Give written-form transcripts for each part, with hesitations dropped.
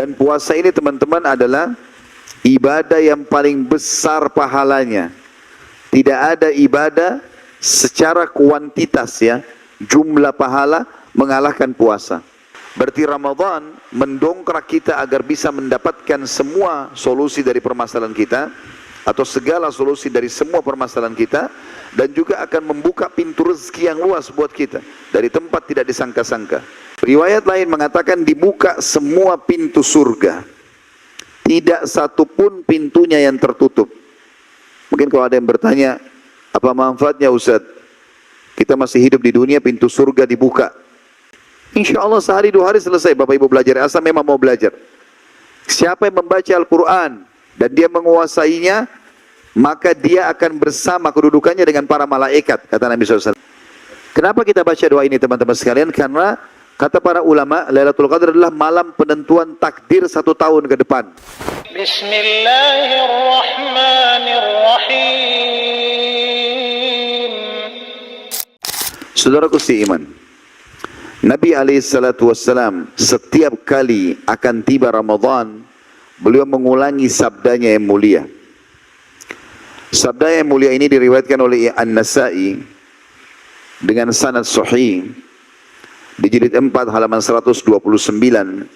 Dan puasa ini teman-teman adalah ibadah yang paling besar pahalanya. Tidak ada ibadah secara kuantitas ya, jumlah pahala mengalahkan puasa. Berarti Ramadan mendongkrak kita agar bisa mendapatkan semua solusi dari permasalahan kita, atau segala solusi dari semua permasalahan kita, dan juga akan membuka pintu rezeki yang luas buat kita dari tempat tidak disangka-sangka. Riwayat lain mengatakan dibuka semua pintu surga, tidak satu pun pintunya yang tertutup. Mungkin kalau ada yang bertanya, apa manfaatnya Ustaz? Kita masih hidup di dunia, pintu surga dibuka. Insya Allah sehari dua hari selesai Bapak Ibu belajar, asal memang mau belajar. Siapa yang membaca Al-Quran dan dia menguasainya, maka dia akan bersama kedudukannya dengan para malaikat, kata Nabi SAW. Kenapa kita baca doa ini teman-teman sekalian? Karena kata para ulama, Lailatul Qadar adalah malam penentuan takdir 1 tahun ke depan. Bismillahirrahmanirrahim. Saudaraku seiman, Nabi SAW setiap kali akan tiba Ramadan, beliau mengulangi sabdanya yang mulia. Sabda yang mulia ini diriwayatkan oleh An-Nasa'i dengan sanad sahih di jilid 4 halaman 129.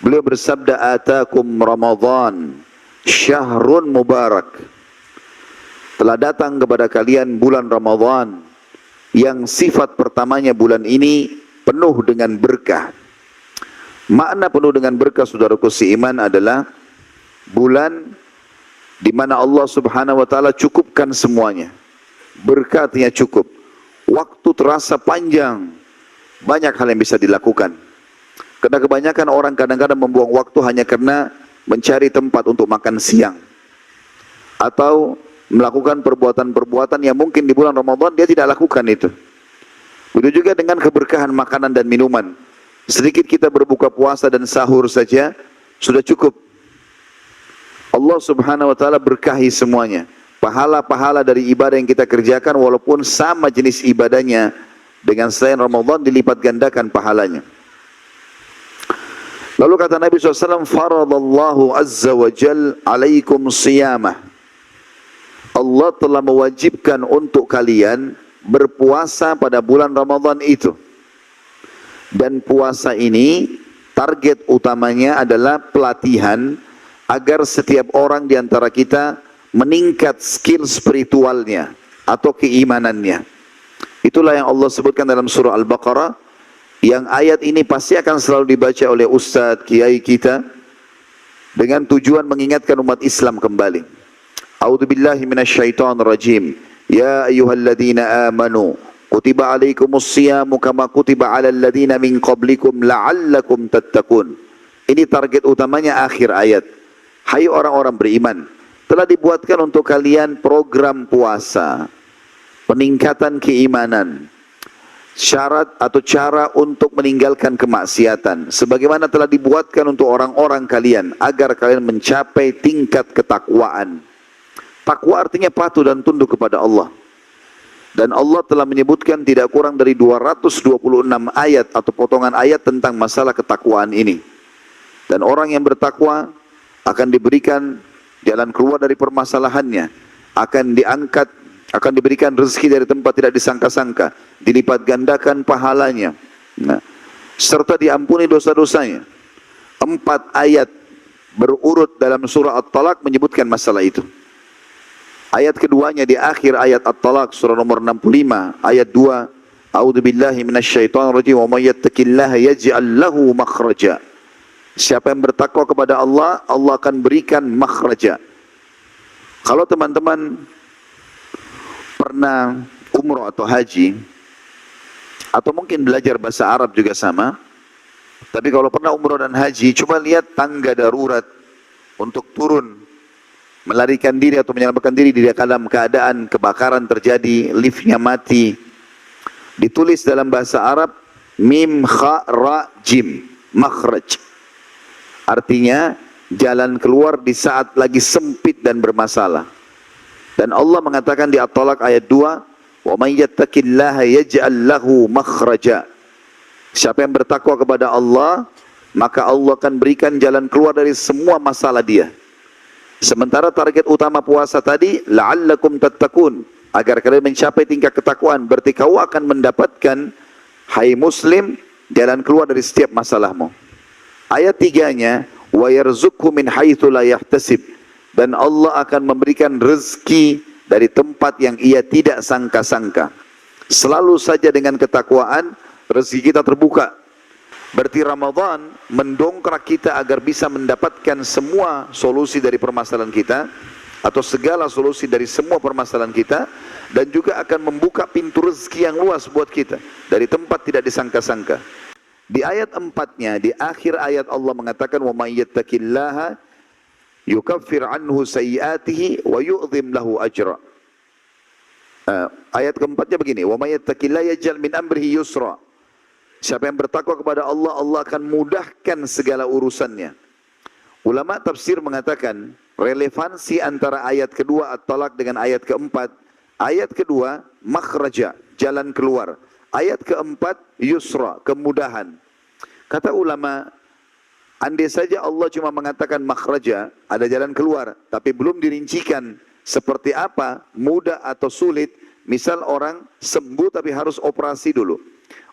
Beliau bersabda, "Atakum Ramadan syahrun mubarak." Telah datang kepada kalian bulan Ramadan yang sifat pertamanya bulan ini penuh dengan berkah. Makna penuh dengan berkah saudaraku seiman adalah bulan di mana Allah Subhanahu wa taala cukupkan semuanya. Berkah artinya cukup. Waktu terasa panjang. Banyak hal yang bisa dilakukan. Karena kebanyakan orang kadang-kadang membuang waktu hanya karena mencari tempat untuk makan siang, atau melakukan perbuatan-perbuatan yang mungkin di bulan Ramadan dia tidak lakukan itu. Begitu juga dengan keberkahan makanan dan minuman. Sedikit kita berbuka puasa dan sahur saja sudah cukup. Allah Subhanahu wa taala berkahi semuanya. Pahala-pahala dari ibadah yang kita kerjakan walaupun sama jenis ibadahnya dengan selain Ramadan dilipat gandakan pahalanya. Lalu kata Nabi SAW, "Faradallahu azza wa jal alaikum siyamah." Allah telah mewajibkan untuk kalian berpuasa pada bulan Ramadan itu. Dan puasa ini target utamanya adalah pelatihan agar setiap orang di antara kita meningkat skill spiritualnya atau keimanannya. Itulah yang Allah sebutkan dalam surah Al-Baqarah, yang ayat ini pasti akan selalu dibaca oleh ustadz, kiai kita dengan tujuan mengingatkan umat Islam kembali. A'udzubillahi minasyaitonirrajim. Ya ayyuhalladzina amanu kutiba alaikumus siyamu kama kutiba alal ladzina min qablikum la'allakum tattaqun. Ini target utamanya akhir ayat. Hai orang-orang beriman, telah dibuatkan untuk kalian program puasa, peningkatan keimanan, syarat atau cara untuk meninggalkan kemaksiatan, sebagaimana telah dibuatkan untuk orang-orang kalian agar kalian mencapai tingkat ketakwaan. Takwa artinya patuh dan tunduk kepada Allah. Dan Allah telah menyebutkan tidak kurang dari 226 ayat atau potongan ayat tentang masalah ketakwaan ini. Dan orang yang bertakwa akan diberikan jalan keluar dari permasalahannya, akan diangkat, akan diberikan rezeki dari tempat tidak disangka-sangka, dilipat gandakan pahalanya, serta diampuni dosa-dosanya. 4 ayat berurut dalam surah At-Talaq menyebutkan masalah itu. Ayat keduanya di akhir ayat At-Talaq surah nomor 65 ayat 2, A'udzubillahi minasyaitonirrajim wa may yattaqillaha yaj'al lahu makhraja. Siapa yang bertakwa kepada Allah, Allah akan berikan makhraja. Kalau teman-teman pernah umroh atau haji, atau mungkin belajar bahasa Arab juga sama, tapi kalau pernah umroh dan haji, coba lihat tangga darurat untuk turun melarikan diri atau menyelamatkan diri di dalam keadaan kebakaran terjadi, liftnya mati. Ditulis dalam bahasa Arab mim kha ra jim, makhraj. Artinya jalan keluar di saat lagi sempit dan bermasalah. Dan Allah mengatakan di At-Talaq ayat 2, wa may yattaqillaha yaj'al lahu makhraja. Siapa yang bertakwa kepada Allah, maka Allah akan berikan jalan keluar dari semua masalah dia. Sementara target utama puasa tadi, la'allakum tattaqun, agar kalian mencapai tingkat ketakwaan. Berarti kau akan mendapatkan, hai muslim, jalan keluar dari setiap masalahmu. Ayat 3-nya, wa yarzuqhu min haitsu la yahtasib, dan Allah akan memberikan rezeki dari tempat yang ia tidak sangka-sangka. Selalu saja dengan ketakwaan, rezeki kita terbuka. Berarti Ramadan mendongkrak kita agar bisa mendapatkan semua solusi dari permasalahan kita, atau segala solusi dari semua permasalahan kita, dan juga akan membuka pintu rezeki yang luas buat kita dari tempat tidak disangka-sangka. Di ayat 4-nya, di akhir ayat Allah mengatakan, wa may yattaqillaha yukaffir anhu sayyi'atihi wa yu'dhim lahu ajra. Ayat keempatnya begini, wa may yattaqillaha yaj'al min amrihi yusra. Siapa yang bertakwa kepada Allah, Allah akan mudahkan segala urusannya. Ulama tafsir mengatakan relevansi antara ayat kedua At-Talaq dengan ayat keempat. Ayat kedua makhraja, jalan keluar. Ayat keempat yusra, kemudahan. Kata ulama, andai saja Allah cuma mengatakan makhraja, ada jalan keluar, tapi belum dirincikan seperti apa, mudah atau sulit. Misal orang sembuh tapi harus operasi dulu.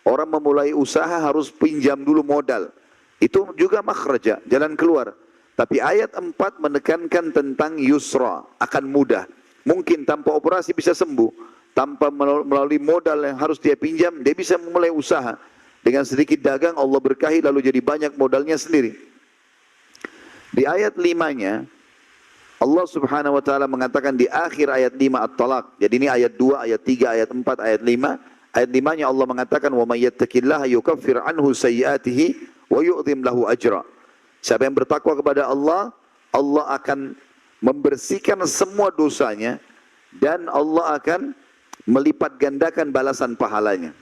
Orang memulai usaha harus pinjam dulu modal. Itu juga makhraja, jalan keluar. Tapi ayat 4 menekankan tentang yusra, akan mudah. Mungkin tanpa operasi bisa sembuh. Tanpa melalui modal yang harus dia pinjam, dia bisa memulai usaha. Dengan sedikit dagang Allah berkahi lalu jadi banyak modalnya sendiri. Di ayat 5-nya, Allah subhanahu wa ta'ala mengatakan di akhir ayat 5 At-Talaq. Jadi ini ayat 2, ayat 3, ayat 4, ayat 5. Ayat 5-nya Allah mengatakan wa may yattaqillaha yukaffir anhu sayyi'atihi wa yu'dhim lahu ajra. Siapa yang bertakwa kepada Allah, Allah akan membersihkan semua dosanya dan Allah akan melipat gandakan balasan pahalanya.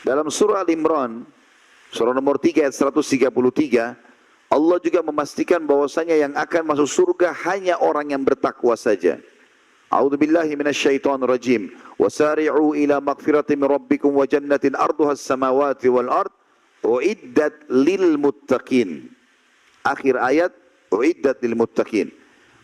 Dalam surah Al-Imran, surah nomor 3 ayat 133, Allah juga memastikan bahwasanya yang akan masuk surga hanya orang yang bertakwa saja. A'udzubillahi minasyaitonir rajim. Wasari'u ila magfiratin min rabbikum wa jannatin arduha as-samawati wal ard uiddat lil muttaqin. Akhir ayat uiddat lil muttaqin.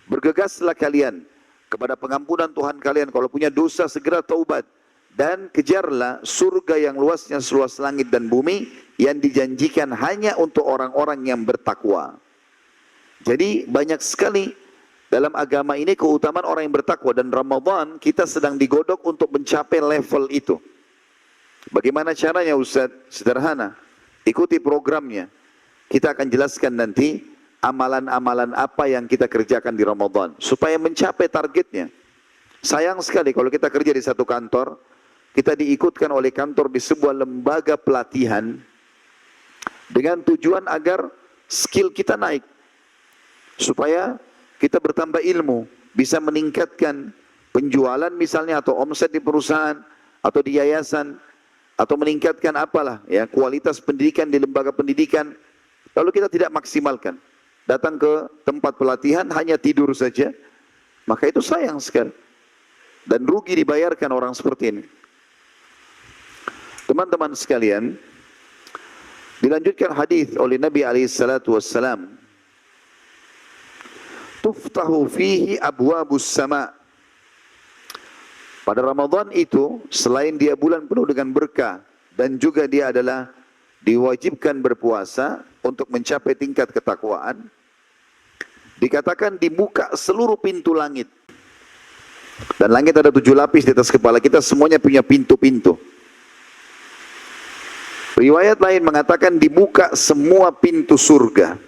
Bergegaslah kalian kepada pengampunan Tuhan kalian, kalau punya dosa segera taubat, dan kejarlah surga yang luasnya seluas langit dan bumi yang dijanjikan hanya untuk orang-orang yang bertakwa. Jadi banyak sekali dalam agama ini keutamaan orang yang bertakwa, dan Ramadan kita sedang digodok untuk mencapai level itu. Bagaimana caranya Ustaz? Sederhana. Ikuti programnya. Kita akan jelaskan nanti amalan-amalan apa yang kita kerjakan di Ramadan supaya mencapai targetnya. Sayang sekali kalau kita kerja di satu kantor, kita diikutkan oleh kantor di sebuah lembaga pelatihan dengan tujuan agar skill kita naik, supaya kita bertambah ilmu, bisa meningkatkan penjualan misalnya, atau omset di perusahaan, atau di yayasan, atau meningkatkan apalah ya, kualitas pendidikan di lembaga pendidikan. Lalu kita tidak maksimalkan, datang ke tempat pelatihan hanya tidur saja, maka itu sayang sekali. Dan rugi dibayarkan orang seperti ini. Teman-teman sekalian, dilanjutkan hadis oleh Nabi SAW, tuftahu fihi abwabus sama. Pada Ramadan itu, selain dia bulan penuh dengan berkah, dan juga dia adalah diwajibkan berpuasa untuk mencapai tingkat ketakwaan, dikatakan dibuka seluruh pintu langit. Dan langit ada 7 lapis di atas kepala kita, semuanya punya pintu-pintu. Riwayat lain mengatakan dibuka semua pintu surga.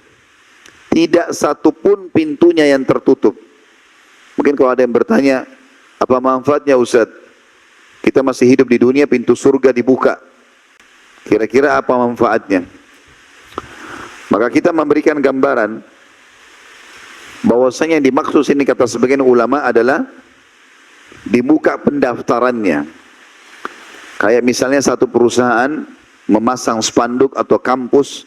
Tidak satu pun pintunya yang tertutup. Mungkin kalau ada yang bertanya, apa manfaatnya Ustaz? Kita masih hidup di dunia, pintu surga dibuka. Kira-kira apa manfaatnya? Maka kita memberikan gambaran bahwasanya yang dimaksud sini, kata sebagian ulama, adalah dibuka pendaftarannya. Kayak misalnya satu perusahaan memasang spanduk atau kampus,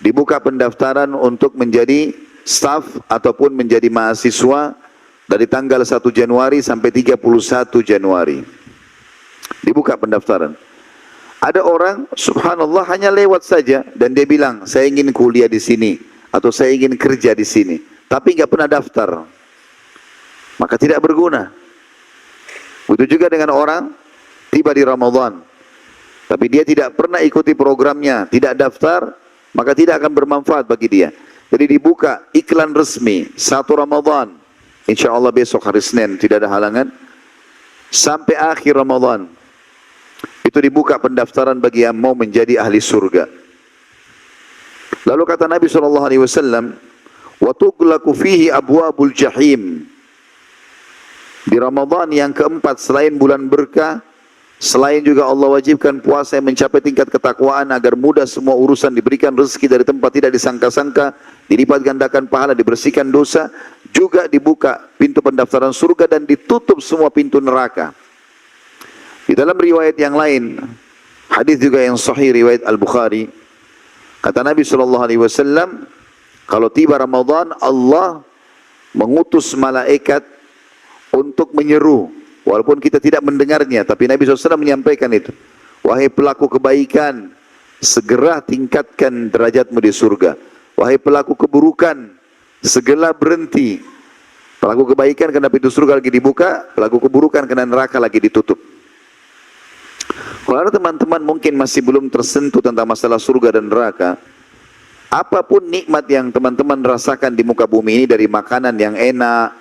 dibuka pendaftaran untuk menjadi staf ataupun menjadi mahasiswa dari tanggal 1 Januari sampai 31 Januari. Dibuka pendaftaran. Ada orang, subhanallah, hanya lewat saja dan dia bilang, saya ingin kuliah di sini atau saya ingin kerja di sini, tapi nggak pernah daftar, maka tidak berguna. Begitu juga dengan orang tiba di Ramadan, tapi dia tidak pernah ikuti programnya, tidak daftar, maka tidak akan bermanfaat bagi dia. Jadi dibuka iklan resmi 1 Ramadan, insya Allah besok hari Senin tidak ada halangan, sampai akhir Ramadan. Itu dibuka pendaftaran bagi yang mau menjadi ahli surga. Lalu kata Nabi SAW, wa tughlaqu fihi abwabul jahim. Di Ramadan yang keempat, selain bulan berkah, selain juga Allah wajibkan puasa yang mencapai tingkat ketakwaan agar mudah semua urusan, diberikan rezeki dari tempat tidak disangka-sangka, dilipat gandakan pahala, dibersihkan dosa, juga dibuka pintu pendaftaran surga dan ditutup semua pintu neraka. Di dalam riwayat yang lain, hadis juga yang sahih riwayat Al-Bukhari, kata Nabi SAW, kalau tiba Ramadan, Allah mengutus malaikat untuk menyeru, walaupun kita tidak mendengarnya, tapi Nabi SAW menyampaikan itu. Wahai pelaku kebaikan, segera tingkatkan derajatmu di surga. Wahai pelaku keburukan, segera berhenti. Pelaku kebaikan karena pintu surga lagi dibuka, pelaku keburukan karena neraka lagi ditutup. Kalau teman-teman mungkin masih belum tersentuh tentang masalah surga dan neraka, apapun nikmat yang teman-teman rasakan di muka bumi ini, dari makanan yang enak,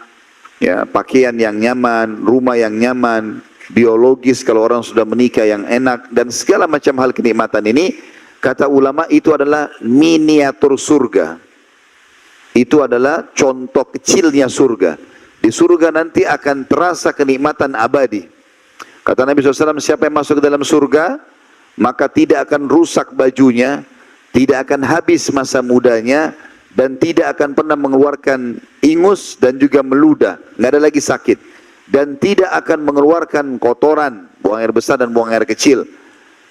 ya, pakaian yang nyaman, rumah yang nyaman, biologis kalau orang sudah menikah yang enak, dan segala macam hal kenikmatan ini, kata ulama itu adalah miniatur surga. Itu adalah contoh kecilnya surga. Di surga nanti akan terasa kenikmatan abadi. Kata Nabi SAW, siapa yang masuk ke dalam surga, maka tidak akan rusak bajunya, tidak akan habis masa mudanya, dan tidak akan pernah mengeluarkan ingus dan juga meludah, nggak ada lagi sakit, dan tidak akan mengeluarkan kotoran, buang air besar dan buang air kecil.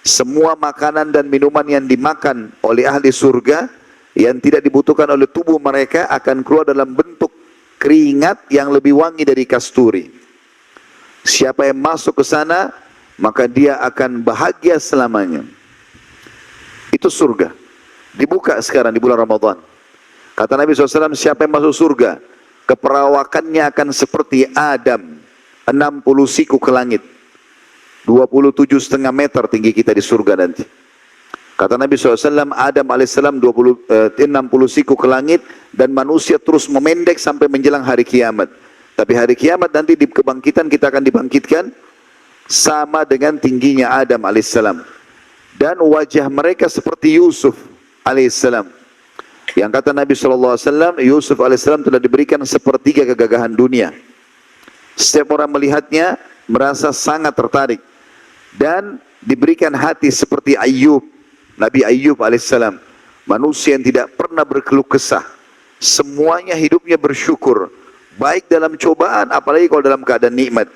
Semua makanan dan minuman yang dimakan oleh ahli surga yang tidak dibutuhkan oleh tubuh mereka akan keluar dalam bentuk keringat yang lebih wangi dari kasturi. Siapa yang masuk ke sana, maka dia akan bahagia selamanya. Itu surga. Dibuka sekarang di bulan Ramadan. Kata Nabi SAW, siapa yang masuk surga, keperawakannya akan seperti Adam, 60 siku ke langit, 27,5 meter tinggi kita di surga nanti. Kata Nabi SAW, Adam AS 60 siku ke langit, dan manusia terus memendek sampai menjelang hari kiamat. Tapi hari kiamat nanti di kebangkitan kita akan dibangkitkan sama dengan tingginya Adam AS. Dan wajah mereka seperti Yusuf AS. Yang kata Nabi SAW, Yusuf AS telah diberikan sepertiga kegagahan dunia. Setiap orang melihatnya merasa sangat tertarik. Dan diberikan hati seperti Ayyub, Nabi Ayyub AS. Manusia yang tidak pernah berkeluh kesah. Semuanya hidupnya bersyukur. Baik dalam cobaan, apalagi kalau dalam keadaan nikmat.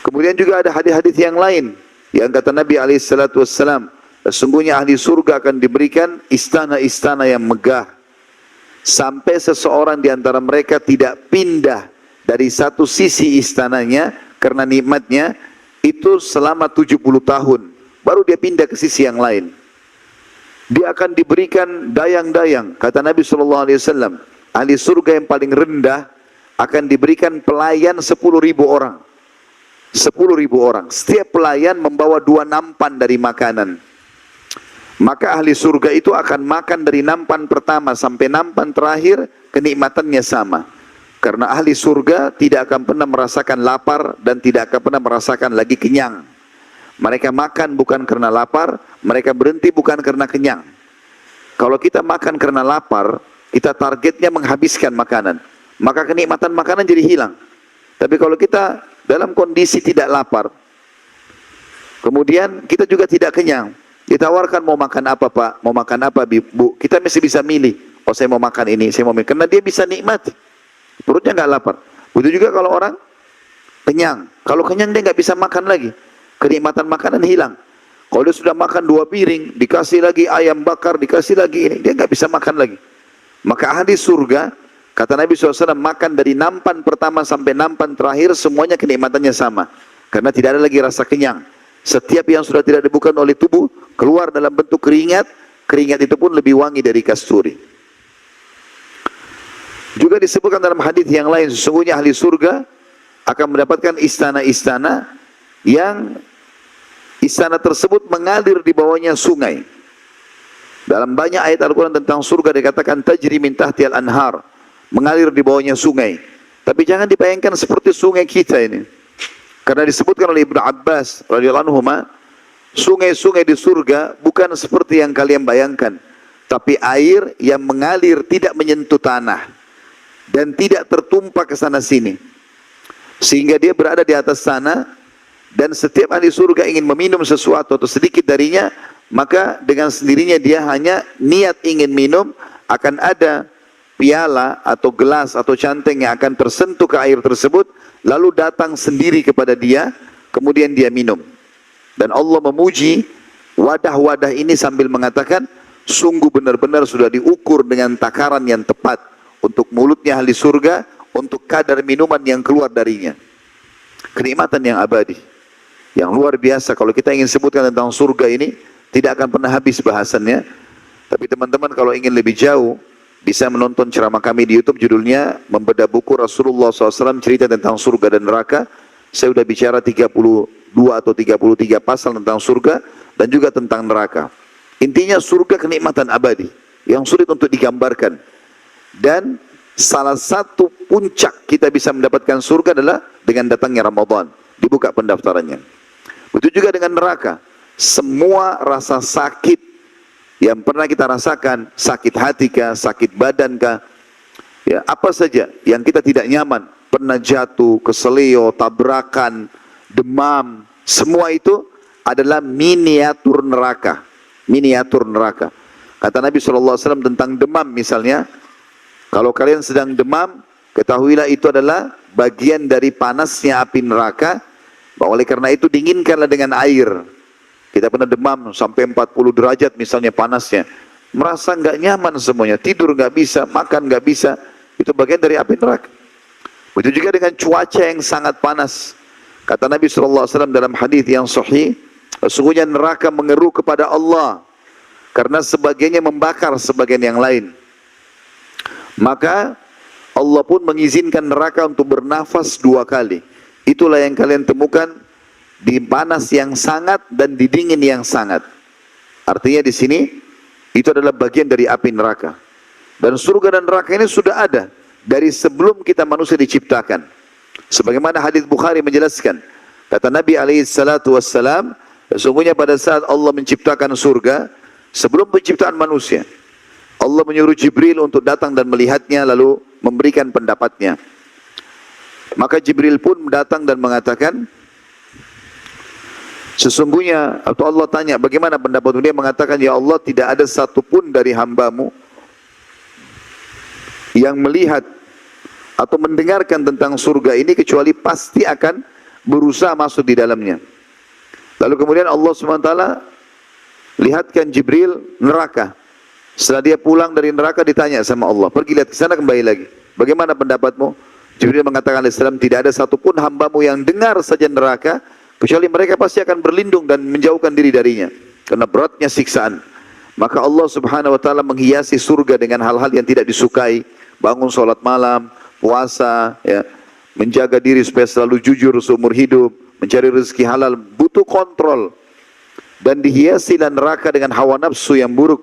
Kemudian juga ada hadis-hadis yang lain yang kata Nabi SAW, sesungguhnya ahli surga akan diberikan istana-istana yang megah, sampai seseorang di antara mereka tidak pindah dari satu sisi istananya karena nikmatnya itu selama 70 tahun, baru dia pindah ke sisi yang lain. Dia akan diberikan dayang-dayang, kata Nabi SAW. Ahli surga yang paling rendah akan diberikan pelayan 10.000 orang. 10.000 orang. Setiap pelayan membawa 2 nampan dari makanan. Maka ahli surga itu akan makan dari nampan pertama sampai nampan terakhir, kenikmatannya sama. Karena ahli surga tidak akan pernah merasakan lapar dan tidak akan pernah merasakan lagi kenyang. Mereka makan bukan karena lapar, mereka berhenti bukan karena kenyang. Kalau kita makan karena lapar, kita targetnya menghabiskan makanan, maka kenikmatan makanan jadi hilang. Tapi kalau kita dalam kondisi tidak lapar, kemudian kita juga tidak kenyang, ditawarkan mau makan apa Pak, mau makan apa Bu, kita mesti bisa milih. Oh saya mau makan ini, saya mau makan, karena dia bisa nikmati, perutnya nggak lapar. Begitu juga kalau orang kenyang, kalau kenyang dia nggak bisa makan lagi, kenikmatan makanan hilang. Kalau dia sudah makan 2 piring, dikasih lagi ayam bakar, dikasih lagi ini, dia nggak bisa makan lagi. Maka ahli surga, kata Nabi SAW, makan dari nampan pertama sampai nampan terakhir, semuanya kenikmatannya sama. Karena tidak ada lagi rasa kenyang. Setiap yang sudah tidak dibuka oleh tubuh keluar dalam bentuk keringat, keringat itu pun lebih wangi dari kasturi. Juga disebutkan dalam hadis yang lain, sesungguhnya ahli surga akan mendapatkan istana-istana yang istana tersebut mengalir di bawahnya sungai. Dalam banyak ayat Al-Quran tentang surga dikatakan tajri min tahtiyal anhar, mengalir di bawahnya sungai. Tapi jangan dibayangkan seperti sungai kita ini. Karena disebutkan oleh Ibnu Abbas radhiyallahu anhu, sungai-sungai di surga bukan seperti yang kalian bayangkan, tapi air yang mengalir tidak menyentuh tanah dan tidak tertumpah ke sana sini. Sehingga dia berada di atas sana, dan setiap ahli surga ingin meminum sesuatu atau sedikit darinya, maka dengan sendirinya dia hanya niat ingin minum, akan ada piala atau gelas atau canteng yang akan tersentuh ke air tersebut, lalu datang sendiri kepada dia, kemudian dia minum. Dan Allah memuji wadah-wadah ini sambil mengatakan, sungguh benar-benar sudah diukur dengan takaran yang tepat untuk mulutnya ahli surga, untuk kadar minuman yang keluar darinya. Kenikmatan yang abadi, yang luar biasa. Kalau kita ingin sebutkan tentang surga ini, tidak akan pernah habis bahasannya. Tapi teman-teman kalau ingin lebih jauh, bisa menonton ceramah kami di YouTube, judulnya Membedah Buku Rasulullah SAW Cerita Tentang Surga dan Neraka. Saya sudah bicara 32 atau 33 pasal tentang surga dan juga tentang neraka. Intinya surga kenikmatan abadi yang sulit untuk digambarkan. Dan salah satu puncak kita bisa mendapatkan surga adalah dengan datangnya Ramadan, dibuka pendaftarannya. Begitu juga dengan neraka. Semua rasa sakit yang pernah kita rasakan, sakit hati kah, sakit badan kah, ya, apa saja yang kita tidak nyaman, pernah jatuh, keselio, tabrakan, demam, semua itu adalah miniatur neraka. Miniatur neraka. Kata Nabi SAW tentang demam misalnya, kalau kalian sedang demam, ketahuilah itu adalah bagian dari panasnya api neraka. Oleh karena itu dinginkanlah dengan air. Kita pernah demam sampai 40 derajat misalnya panasnya, merasa nggak nyaman semuanya, tidur nggak bisa, makan nggak bisa, itu bagian dari api neraka. Begitu juga dengan cuaca yang sangat panas. Kata Nabi SAW dalam hadis yang sahih, sesungguhnya neraka mengeru kepada Allah karena sebagiannya membakar sebagian yang lain. Maka Allah pun mengizinkan neraka untuk bernafas 2 kali. Itulah yang kalian temukan di panas yang sangat dan di dingin yang sangat. Artinya di sini itu adalah bagian dari api neraka. Dan surga dan neraka ini sudah ada dari sebelum kita manusia diciptakan. Sebagaimana hadis Bukhari menjelaskan, kata Nabi SAW, sesungguhnya pada saat Allah menciptakan surga, sebelum penciptaan manusia, Allah menyuruh Jibril untuk datang dan melihatnya lalu memberikan pendapatnya. Maka Jibril pun datang dan mengatakan, sesungguhnya, atau Allah tanya, bagaimana pendapatmu? Dia mengatakan, ya Allah, tidak ada satupun dari hambamu yang melihat atau mendengarkan tentang surga ini kecuali pasti akan berusaha masuk di dalamnya. Lalu kemudian Allah SWT lihatkan Jibril neraka. Setelah dia pulang dari neraka ditanya sama Allah, pergi lihat ke sana kembali lagi. Bagaimana pendapatmu? Jibril mengatakan alaihissalam, tidak ada satupun hambamu yang dengar saja neraka, kecuali mereka pasti akan berlindung dan menjauhkan diri darinya, karena beratnya siksaan. Maka Allah Subhanahu Wa Taala menghiasi surga dengan hal-hal yang tidak disukai, bangun sholat malam, puasa, ya, menjaga diri supaya selalu jujur seumur hidup, mencari rezeki halal, butuh kontrol, dan dihiasilah neraka dengan hawa nafsu yang buruk.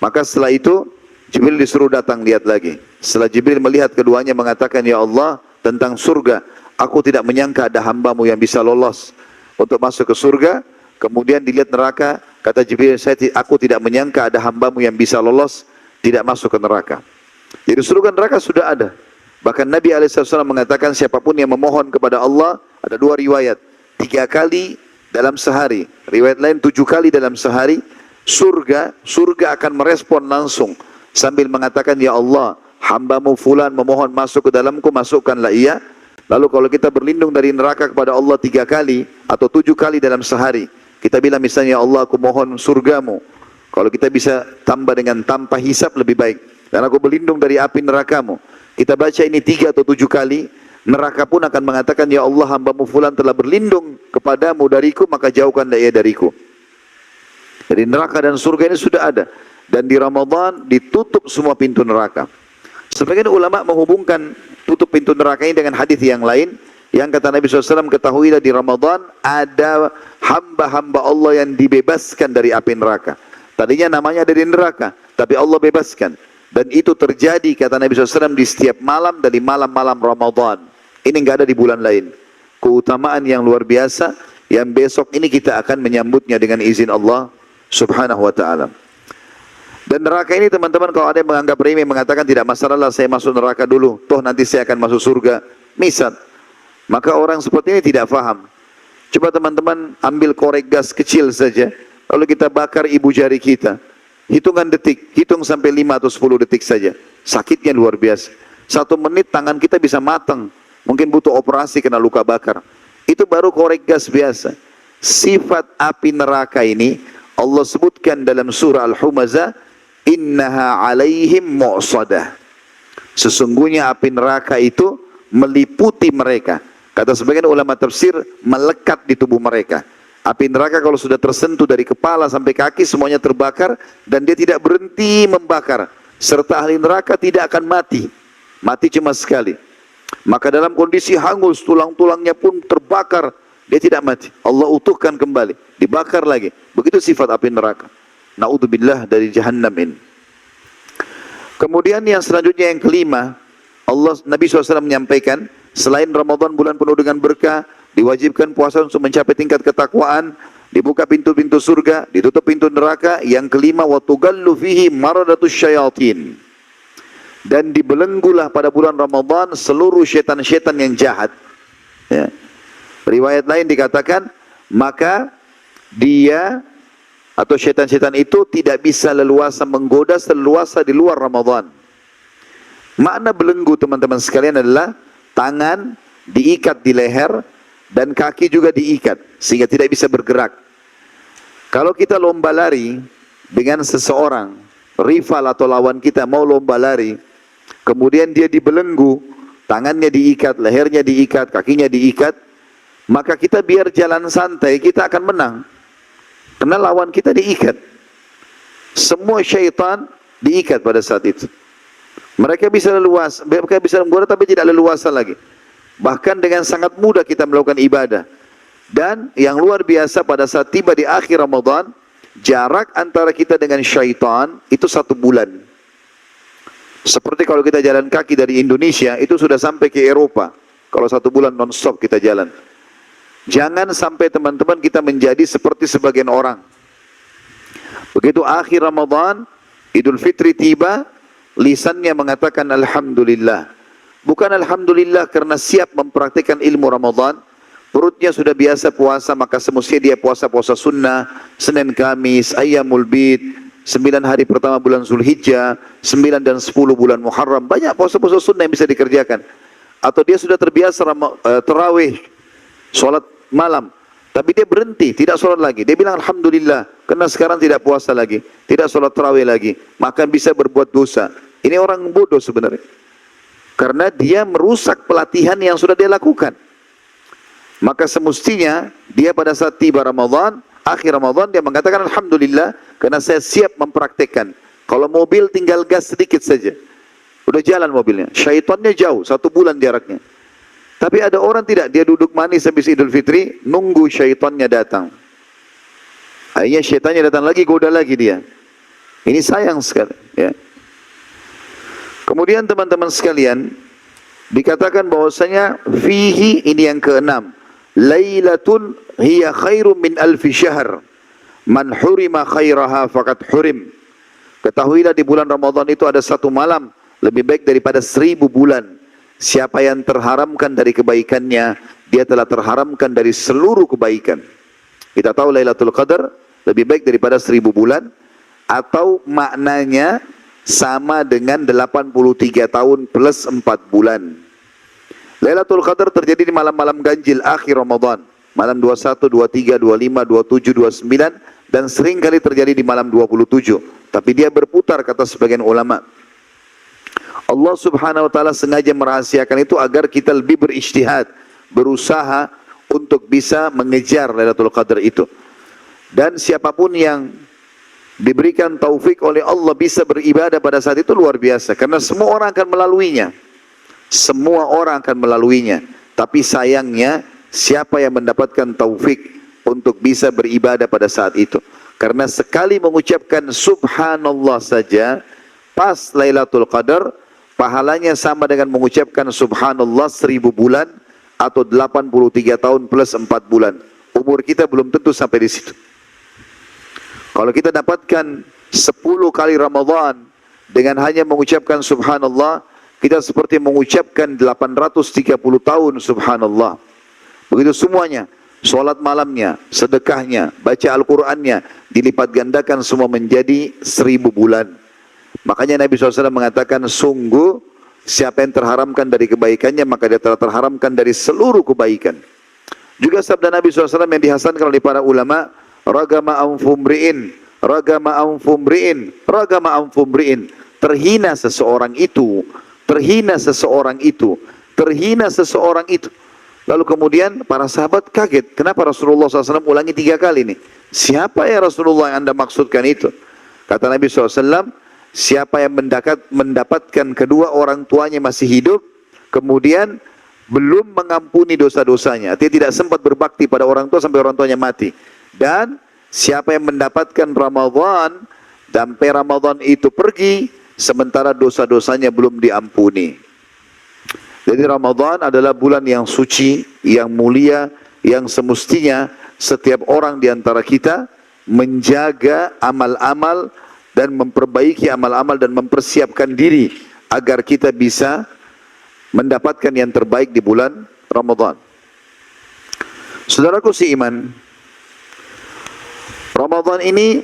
Maka setelah itu Jibril disuruh datang lihat lagi. Setelah Jibril melihat keduanya mengatakan, ya Allah, tentang surga, aku tidak menyangka ada hambamu yang bisa lolos untuk masuk ke surga. Kemudian dilihat neraka, kata Jibril, aku tidak menyangka ada hambamu yang bisa lolos, tidak masuk ke neraka. Jadi surga neraka sudah ada. Bahkan Nabi SAW mengatakan, siapapun yang memohon kepada Allah, ada 2 riwayat, 3 kali dalam sehari, riwayat lain 7 kali dalam sehari, surga akan merespon langsung sambil mengatakan, ya Allah, hambamu fulan memohon masuk ke dalamku, masukkanlah ia. Lalu kalau kita berlindung dari neraka kepada Allah 3 kali atau 7 kali dalam sehari, kita bilang misalnya, ya Allah, aku mohon surgamu. Kalau kita bisa tambah dengan tanpa hisab lebih baik. Dan aku berlindung dari api nerakamu. Kita baca ini 3 atau 7 kali, neraka pun akan mengatakan, ya Allah, hambamu fulan telah berlindung kepadamu dariku, maka jauhkan ia dariku. Jadi neraka dan surga ini sudah ada. Dan di Ramadan ditutup semua pintu neraka. Sebagian ulama menghubungkan tutup pintu neraka ini dengan hadis yang lain. Yang kata Nabi SAW, ketahuilah di Ramadan ada hamba-hamba Allah yang dibebaskan dari api neraka. Tadinya namanya ada di neraka, tapi Allah bebaskan. Dan itu terjadi, kata Nabi SAW, di setiap malam dari malam-malam Ramadan. Ini enggak ada di bulan lain. Keutamaan yang luar biasa, yang besok ini kita akan menyambutnya dengan izin Allah Subhanahu wa ta'ala. Dan neraka ini teman-teman, kalau ada yang menganggap remeh, mengatakan tidak masalah saya masuk neraka dulu, toh nanti saya akan masuk surga, misal. Maka orang seperti ini tidak faham. Coba teman-teman ambil korek gas kecil saja, lalu kita bakar ibu jari kita. Hitungan detik, hitung sampai 5 atau 10 detik saja. Sakitnya luar biasa. 1 menit tangan kita bisa matang. Mungkin butuh operasi kena luka bakar. Itu baru korek gas biasa. Sifat api neraka ini Allah sebutkan dalam surah Al-Humazah, innaha alaihim mu'sadah. Sesungguhnya api neraka itu meliputi mereka. Kata sebagian ulama tafsir, melekat di tubuh mereka. Api neraka kalau sudah tersentuh dari kepala sampai kaki, semuanya terbakar, dan dia tidak berhenti membakar. Serta ahli neraka tidak akan mati. Mati cuma sekali. Maka dalam kondisi hangus, tulang-tulangnya pun terbakar, dia tidak mati. Allah utuhkan kembali, dibakar lagi. Begitu sifat api neraka. Na'udzubillah dari jahannam ini. Kemudian yang selanjutnya, yang kelima, Nabi SAW menyampaikan, selain Ramadan bulan penuh dengan berkah, diwajibkan puasa untuk mencapai tingkat ketakwaan, dibuka pintu-pintu surga, ditutup pintu neraka. Yang kelima, wa tugallu fihi maradatus syayatin. Dan dibelenggulah pada bulan Ramadan seluruh syaitan-syaitan yang jahat. Ya. Riwayat lain dikatakan, maka dia atau syaitan-syaitan itu tidak bisa leluasa menggoda seleluasa di luar Ramadan. Makna belenggu teman-teman sekalian adalah tangan diikat di leher dan kaki juga diikat sehingga tidak bisa bergerak. Kalau kita lomba lari dengan seseorang, rival atau lawan kita mau lomba lari, kemudian dia dibelenggu, tangannya diikat, lehernya diikat, kakinya diikat, maka kita biar jalan santai, kita akan menang. Karena lawan kita diikat. Semua syaitan diikat pada saat itu. Mereka bisa leluasa, mereka bisa menggoda tapi tidak leluasa lagi. Bahkan dengan sangat mudah kita melakukan ibadah. Dan yang luar biasa pada saat tiba di akhir Ramadan, jarak antara kita dengan syaitan itu 1 bulan. Seperti kalau kita jalan kaki dari Indonesia, itu sudah sampai ke Eropa. Kalau 1 bulan non-stop kita jalan. Jangan sampai teman-teman kita menjadi seperti sebagian orang. Begitu akhir Ramadan, Idul Fitri tiba, lisannya mengatakan Alhamdulillah. Bukan Alhamdulillah karena siap mempraktikkan ilmu Ramadan. Perutnya sudah biasa puasa, maka semestinya dia puasa-puasa sunnah, Senin Kamis, Ayyamul Bid, 9 hari pertama bulan Zulhijjah, 9 dan 10 bulan Muharram. Banyak puasa-puasa sunnah yang bisa dikerjakan. Atau dia sudah terbiasa terawih, sholat malam, tapi dia berhenti, tidak sholat lagi. Dia bilang Alhamdulillah, karena sekarang tidak puasa lagi, tidak sholat terawih lagi, maka bisa berbuat dosa. Ini orang bodoh sebenarnya, karena dia merusak pelatihan yang sudah dia lakukan. Maka semestinya dia pada saat tiba Ramadan, akhir Ramadan, dia mengatakan Alhamdulillah, karena saya siap mempraktekkan. Kalau mobil tinggal gas sedikit saja, udah jalan mobilnya. Syaitannya jauh, 1 bulan jaraknya. Tapi ada orang tidak, dia duduk manis habis Idul Fitri, nunggu syaitannya datang. Akhirnya syaitannya datang lagi, goda lagi dia. Ini sayang sekali. Ya. Kemudian teman-teman sekalian, dikatakan bahwasanya fihi, ini yang keenam, lailatun hiya khairum min alfi syahr, man hurima khairaha faqad hurim. Ketahuilah di bulan Ramadan itu ada 1 malam lebih baik daripada 1000 bulan. Siapa yang terharamkan dari kebaikannya, dia telah terharamkan dari seluruh kebaikan. Kita tahu Lailatul Qadar lebih baik daripada 1000 bulan, atau maknanya sama dengan 83 tahun plus 4 bulan. Lailatul Qadar terjadi di malam-malam ganjil akhir Ramadan. Malam 21, 23, 25, 27, 29, dan sering kali terjadi di malam 27. Tapi dia berputar, kata sebagian ulama. Allah Subhanahu wa ta'ala sengaja merahasiakan itu agar kita lebih berijtihad, berusaha untuk bisa mengejar Lailatul Qadar itu. Dan siapapun yang diberikan taufik oleh Allah bisa beribadah pada saat itu luar biasa. Karena semua orang akan melaluinya. Semua orang akan melaluinya. Tapi sayangnya siapa yang mendapatkan taufik untuk bisa beribadah pada saat itu. Karena sekali mengucapkan subhanallah saja pas Lailatul Qadar, pahalanya sama dengan mengucapkan subhanallah 1000 bulan atau 83 tahun plus 4 bulan. Umur kita belum tentu sampai di situ. Kalau kita dapatkan 10 kali Ramadan dengan hanya mengucapkan subhanallah, kita seperti mengucapkan 830 tahun subhanallah. Begitu semuanya, sholat malamnya, sedekahnya, baca Al-Qur'annya, dilipat gandakan semua menjadi 1000 bulan. Makanya Nabi SAW mengatakan, sungguh siapa yang terharamkan dari kebaikannya, maka dia telah terharamkan dari seluruh kebaikan. Juga sabda Nabi SAW yang dihasankan oleh para ulama, ragama anfumri'in, ragama anfumri'in, ragama anfumri'in. Terhina seseorang itu, terhina seseorang itu, terhina seseorang itu. Lalu kemudian para sahabat kaget, kenapa Rasulullah SAW ulangi 3 kali nih? Siapa ya Rasulullah yang Anda maksudkan itu? Kata Nabi SAW, siapa yang mendapatkan kedua orang tuanya masih hidup, kemudian belum mengampuni dosa-dosanya, dia tidak sempat berbakti pada orang tua sampai orang tuanya mati. Dan siapa yang mendapatkan Ramadan, sampai Ramadan itu pergi, sementara dosa-dosanya belum diampuni. Jadi Ramadan adalah bulan yang suci, yang mulia, yang semestinya setiap orang di antara kita menjaga amal-amal dan memperbaiki amal-amal dan mempersiapkan diri agar kita bisa mendapatkan yang terbaik di bulan Ramadan. Saudaraku seiman, Ramadan ini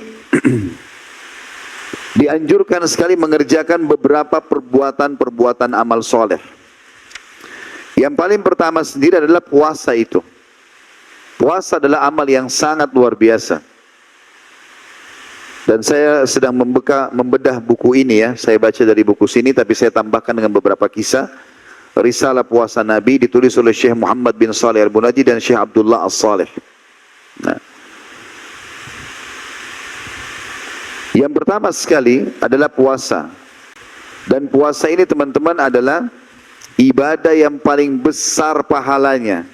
dianjurkan sekali mengerjakan beberapa perbuatan-perbuatan amal soleh. Yang paling pertama sendiri adalah puasa itu. Puasa adalah amal yang sangat luar biasa. Dan saya sedang membedah buku ini ya. Saya baca dari buku sini tapi saya tambahkan dengan beberapa kisah. Risalah Puasa Nabi ditulis oleh Syekh Muhammad bin Saleh Al-Bunaji dan Syekh Abdullah As-Saleh. Nah, yang pertama sekali adalah puasa. Dan puasa ini teman-teman adalah ibadah yang paling besar pahalanya.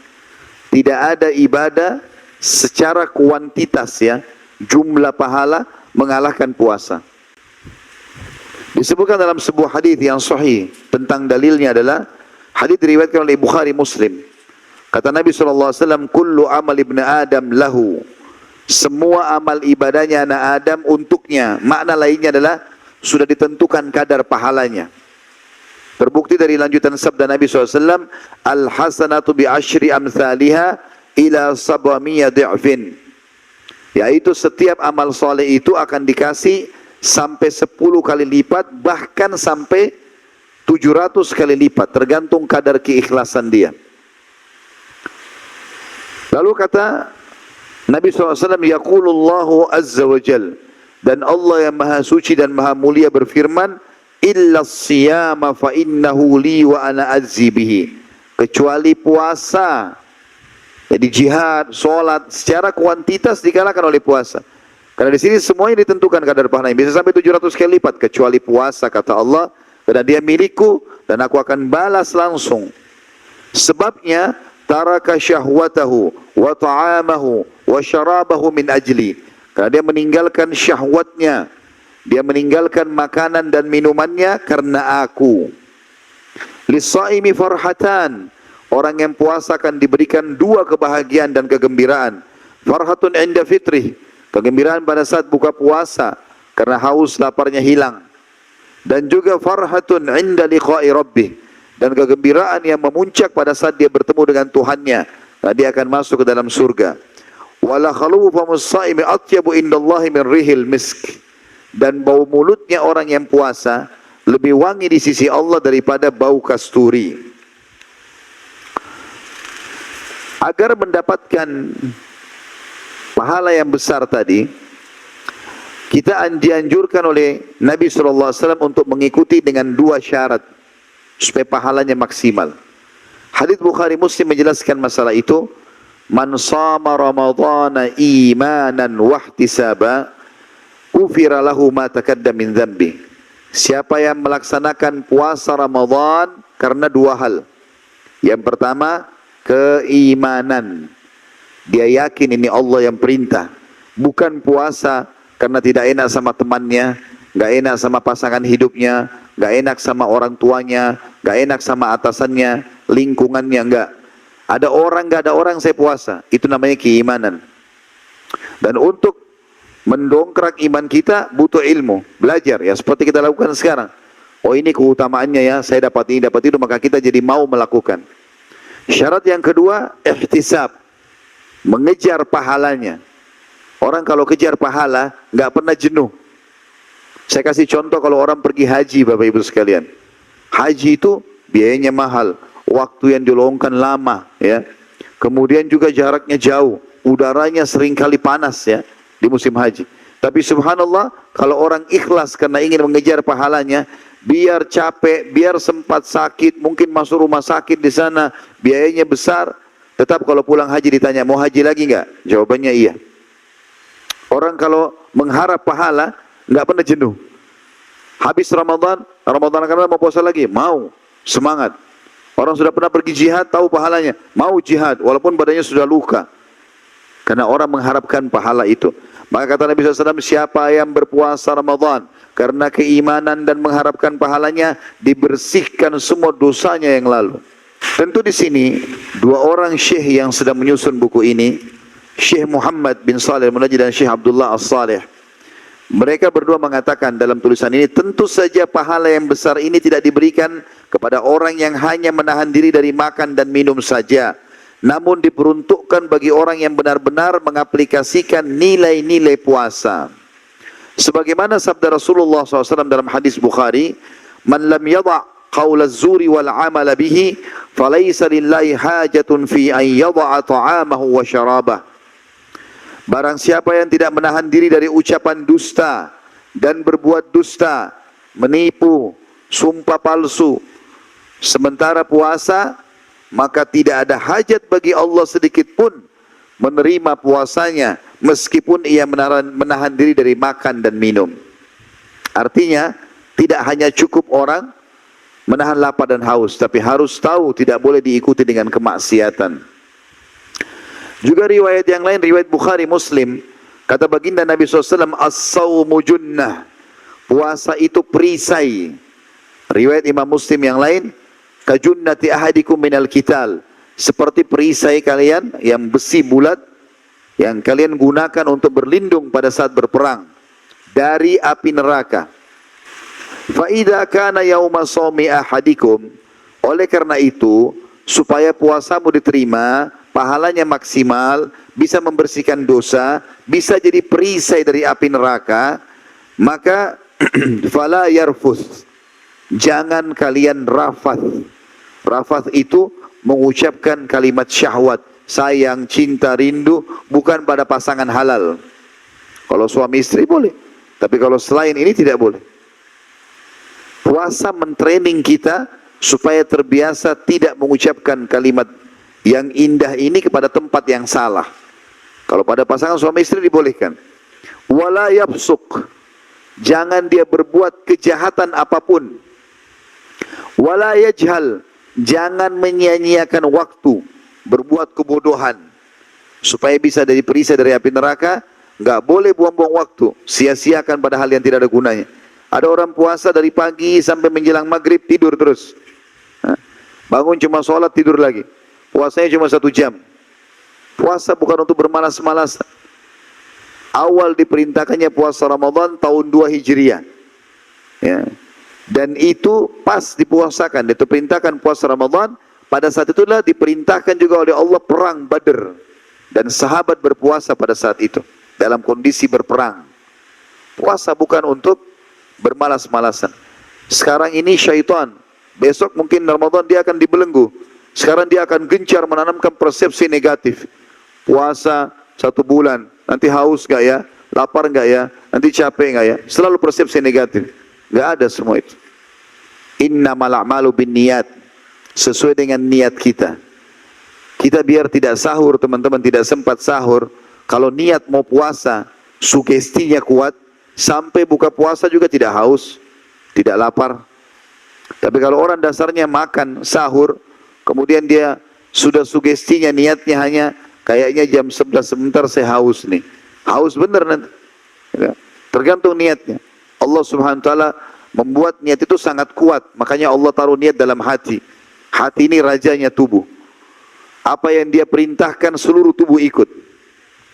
Tidak ada ibadah secara kuantitas ya, jumlah pahala mengalahkan puasa. Disebutkan dalam sebuah hadis yang sahih, tentang dalilnya adalah hadis diriwayatkan oleh Bukhari Muslim. Kata Nabi SAW, kullu amal ibn Adam lahu. Semua amal ibadahnya anak Adam untuknya. Makna lainnya adalah sudah ditentukan kadar pahalanya. Terbukti dari lanjutan sabda Nabi SAW, al-hasanatu bi asyri amthaliha ila sab'amiyya di'fin. Yaitu setiap amal soleh itu akan dikasih sampai 10 kali lipat, bahkan sampai 700 kali lipat, tergantung kadar keikhlasan dia. Lalu kata Nabi SAW, yaqulullahu azza wa jal, dan Allah yang maha suci dan maha mulia berfirman, illa siyama fa innahu li wa ana azzi bihi. Kecuali puasa. Jadi jihad, solat secara kuantitas dikalahkan oleh puasa. Karena di sini semuanya ditentukan kadar pahalanya. Bisa sampai 700 kali lipat kecuali puasa, kata Allah, karena dia milikku dan aku akan balas langsung. Sebabnya taraka syahwatahu wa ta'amahu wa syarabahu min ajli. Karena dia meninggalkan syahwatnya, dia meninggalkan makanan dan minumannya karena aku. Lisaimi farhatan. Orang yang puasa akan diberikan 2 kebahagiaan dan kegembiraan. Farhatun inda fitrih. Kegembiraan pada saat buka puasa karena haus laparnya hilang. Dan juga farhatun inda liqa'i rabbih. Dan kegembiraan yang memuncak pada saat dia bertemu dengan Tuhannya. Nah, dia akan masuk ke dalam surga. Wala khalufu famus saimi atyabu indallahi min rihil misk. Dan bau mulutnya orang yang puasa lebih wangi di sisi Allah daripada bau kasturi. Agar mendapatkan pahala yang besar tadi, kita dianjurkan oleh Nabi SAW untuk mengikuti dengan 2 syarat supaya pahalanya maksimal. Hadits Bukhari Muslim menjelaskan masalah itu. man shama ramadhana imanan wahtisaba ghufira lahu ma taqaddama min dzambi. Siapa yang melaksanakan puasa Ramadan karena dua hal. Yang pertama, keimanan. Dia yakin ini Allah yang perintah. Bukan puasa karena tidak enak sama temannya, nggak enak sama pasangan hidupnya, nggak enak sama orang tuanya, nggak enak sama atasannya, lingkungannya, nggak. Ada orang, nggak ada orang saya puasa. Itu namanya keimanan. Dan untuk mendongkrak iman kita butuh ilmu, belajar ya seperti kita lakukan sekarang. Oh ini keutamaannya ya, saya dapat ini, dapat itu, maka kita jadi mau melakukan. Syarat yang kedua, ihtisab, mengejar pahalanya. Orang kalau kejar pahala nggak pernah jenuh. Saya kasih contoh kalau orang pergi haji, Bapak Ibu sekalian. Haji itu biayanya mahal, waktu yang diluangkan lama ya. Kemudian juga jaraknya jauh, udaranya seringkali panas ya di musim haji. Tapi subhanallah, kalau orang ikhlas karena ingin mengejar pahalanya, biar capek, biar sempat sakit, mungkin masuk rumah sakit di sana, biayanya besar, tetap kalau pulang haji ditanya, mau haji lagi nggak? Jawabannya iya. Orang kalau mengharap pahala, nggak pernah jenuh. Habis Ramadan karena mau puasa lagi, mau, semangat. Orang sudah pernah pergi jihad, tahu pahalanya, mau jihad, walaupun badannya sudah luka. Karena orang mengharapkan pahala itu. Maka kata Nabi SAW, siapa yang berpuasa Ramadan karena keimanan dan mengharapkan pahalanya, dibersihkan semua dosanya yang lalu. Tentu di sini dua orang syekh yang sedang menyusun buku ini, Syekh Muhammad bin Shalih Al-Munajjid dan Syekh Abdullah As-Salih. Mereka berdua mengatakan dalam tulisan ini, tentu saja pahala yang besar ini tidak diberikan kepada orang yang hanya menahan diri dari makan dan minum saja, namun diperuntukkan bagi orang yang benar-benar mengaplikasikan nilai-nilai puasa. Sebagaimana sabda Rasulullah SAW dalam hadis Bukhari, "Man lam yada' qaula az-zuri wal 'amala bihi, falaysa lillahi hajatun fi an yada'a ta'amahu wa syarabah." Barang siapa yang tidak menahan diri dari ucapan dusta dan berbuat dusta, menipu, sumpah palsu, sementara puasa, maka tidak ada hajat bagi Allah sedikit pun menerima puasanya, meskipun ia menahan diri dari makan dan minum. Artinya, tidak hanya cukup orang menahan lapar dan haus, tapi harus tahu tidak boleh diikuti dengan kemaksiatan. Juga riwayat yang lain, riwayat Bukhari Muslim, kata baginda Nabi SAW, as-sawmu junnah, puasa itu perisai. Riwayat Imam Muslim yang lain, kajunnati ahadikum minal kital, seperti perisai kalian yang besi bulat yang kalian gunakan untuk berlindung pada saat berperang dari api neraka. Fa idza kana yauma shaumi ahadikum, oleh karena itu supaya puasamu diterima, pahalanya maksimal, bisa membersihkan dosa, bisa jadi perisai dari api neraka, maka fala yarfuth, jangan kalian rafath. Rafath itu mengucapkan kalimat syahwat, sayang, cinta, rindu, bukan pada pasangan halal. Kalau suami istri boleh, tapi kalau selain ini tidak boleh. Puasa mentraining kita supaya terbiasa tidak mengucapkan kalimat yang indah ini kepada tempat yang salah. Kalau pada pasangan suami istri dibolehkan. Wala yafsuk, jangan dia berbuat kejahatan apapun. Wala yajhal, jangan menyia-nyiakan waktu, berbuat kebodohan. Supaya bisa dari perisai dari api neraka, nggak boleh buang-buang waktu, sia-siakan pada hal yang tidak ada gunanya. Ada orang puasa dari pagi sampai menjelang maghrib tidur terus. Bangun cuma sholat, tidur lagi. Puasanya cuma 1 jam. Puasa bukan untuk bermalas-malasan. Awal diperintahkannya puasa Ramadan tahun 2 Hijriah. Ya. Dan itu pas dipuasakan, diperintahkan puasa Ramadan. Pada saat itulah diperintahkan juga oleh Allah perang Badr. Dan sahabat berpuasa pada saat itu, dalam kondisi berperang. Puasa bukan untuk bermalas-malasan. Sekarang ini syaitan, besok mungkin Ramadan dia akan dibelenggu. Sekarang dia akan gencar menanamkan persepsi negatif. Puasa 1 bulan, nanti haus gak ya? Lapar gak ya? Nanti capek gak ya? Selalu persepsi negatif. Gak ada semua itu. Innamal a'malu binniyat, sesuai dengan niat kita. Kita biar tidak sahur, teman-teman tidak sempat sahur. Kalau niat mau puasa, sugestinya kuat, sampai buka puasa juga tidak haus, tidak lapar. Tapi kalau orang dasarnya makan, sahur, kemudian dia sudah sugestinya niatnya hanya kayaknya jam 11 sebentar saya haus nih. Haus bener nanti. Ya. Tergantung niatnya. Allah Subhanahu wa taala membuat niat itu sangat kuat. Makanya Allah taruh niat dalam hati. Hati ini rajanya tubuh. Apa yang dia perintahkan seluruh tubuh ikut.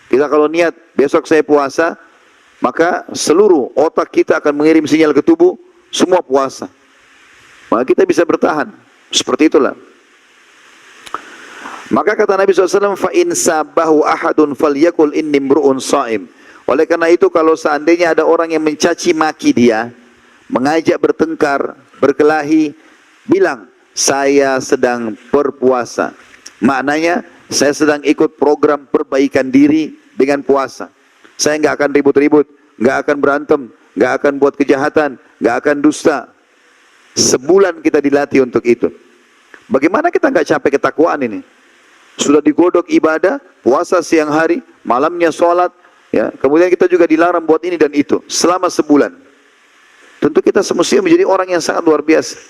Kita kalau niat besok saya puasa, maka seluruh otak kita akan mengirim sinyal ke tubuh, semua puasa. Maka kita bisa bertahan. Seperti itulah. Maka kata Nabi SAW, فَإِنْ سَابَهُ أَحَدٌ فَلْيَقُلْ إِنِّي امْرُؤٌ صَائِمٌ. Oleh karena itu kalau seandainya ada orang yang mencaci maki dia, mengajak bertengkar, berkelahi, bilang, saya sedang berpuasa. Maknanya, saya sedang ikut program perbaikan diri dengan puasa. Saya nggak akan ribut-ribut, nggak akan berantem, nggak akan buat kejahatan, nggak akan dusta. Sebulan kita dilatih untuk itu. Bagaimana kita nggak capek ketakwaan ini? Sudah digodok ibadah, puasa siang hari, malamnya sholat, ya. Kemudian kita juga dilarang buat ini dan itu selama sebulan. Tentu kita semestinya menjadi orang yang sangat luar biasa.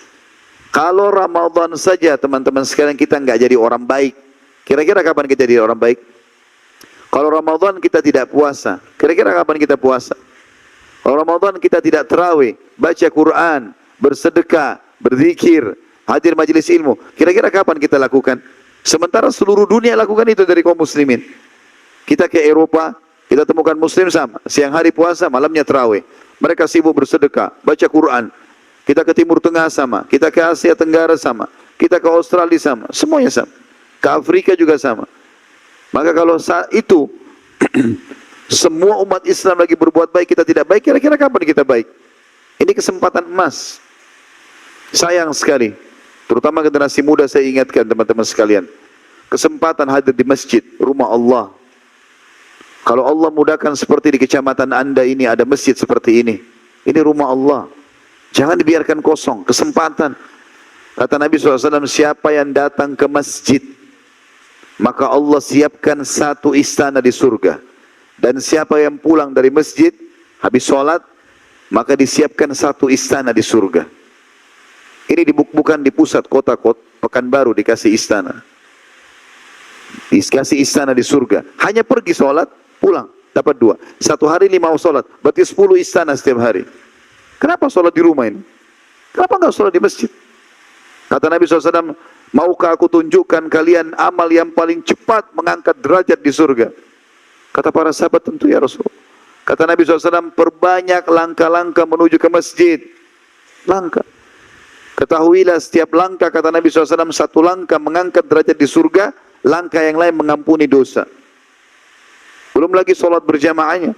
Kalau Ramadan saja teman-teman sekalian kita nggak jadi orang baik, kira-kira kapan kita jadi orang baik? Kalau Ramadan kita tidak puasa, kira-kira kapan kita puasa? Kalau Ramadan kita tidak tarawih, baca Quran, bersedekah, berzikir, hadir majelis ilmu, kira-kira kapan kita lakukan? Sementara seluruh dunia lakukan itu dari kaum muslimin. Kita ke Eropa, kita temukan muslim sama, siang hari puasa, malamnya tarawih. Mereka sibuk bersedekah, baca Quran. Kita ke Timur Tengah sama, kita ke Asia Tenggara sama, kita ke Australia sama, semuanya sama. Ke Afrika juga sama. Maka kalau saat itu semua umat Islam lagi berbuat baik, kita tidak baik, kira-kira kapan kita baik? Ini kesempatan emas. Sayang sekali, terutama generasi muda saya ingatkan teman-teman sekalian. Kesempatan hadir di masjid, rumah Allah. Kalau Allah mudahkan seperti di kecamatan Anda ini ada masjid seperti ini rumah Allah. Jangan dibiarkan kosong, kesempatan. Kata Nabi SAW, siapa yang datang ke masjid, maka Allah siapkan satu istana di surga. Dan siapa yang pulang dari masjid, habis sholat, maka disiapkan satu istana di surga. Ini bukan di pusat kota Pekanbaru dikasih istana. Dikasih istana di surga. Hanya pergi sholat, pulang, dapat 2. Satu hari 5 sholat, berarti 10 istana setiap hari. Kenapa sholat di rumah ini? Kenapa enggak sholat di masjid? Kata Nabi SAW, maukah aku tunjukkan kalian amal yang paling cepat mengangkat derajat di surga? Kata para sahabat, tentu ya Rasul. Kata Nabi SAW, perbanyak langkah-langkah menuju ke masjid. Langkah. Ketahuilah setiap langkah, kata Nabi SAW, satu langkah mengangkat derajat di surga, langkah yang lain mengampuni dosa. Belum lagi sholat berjamaahnya.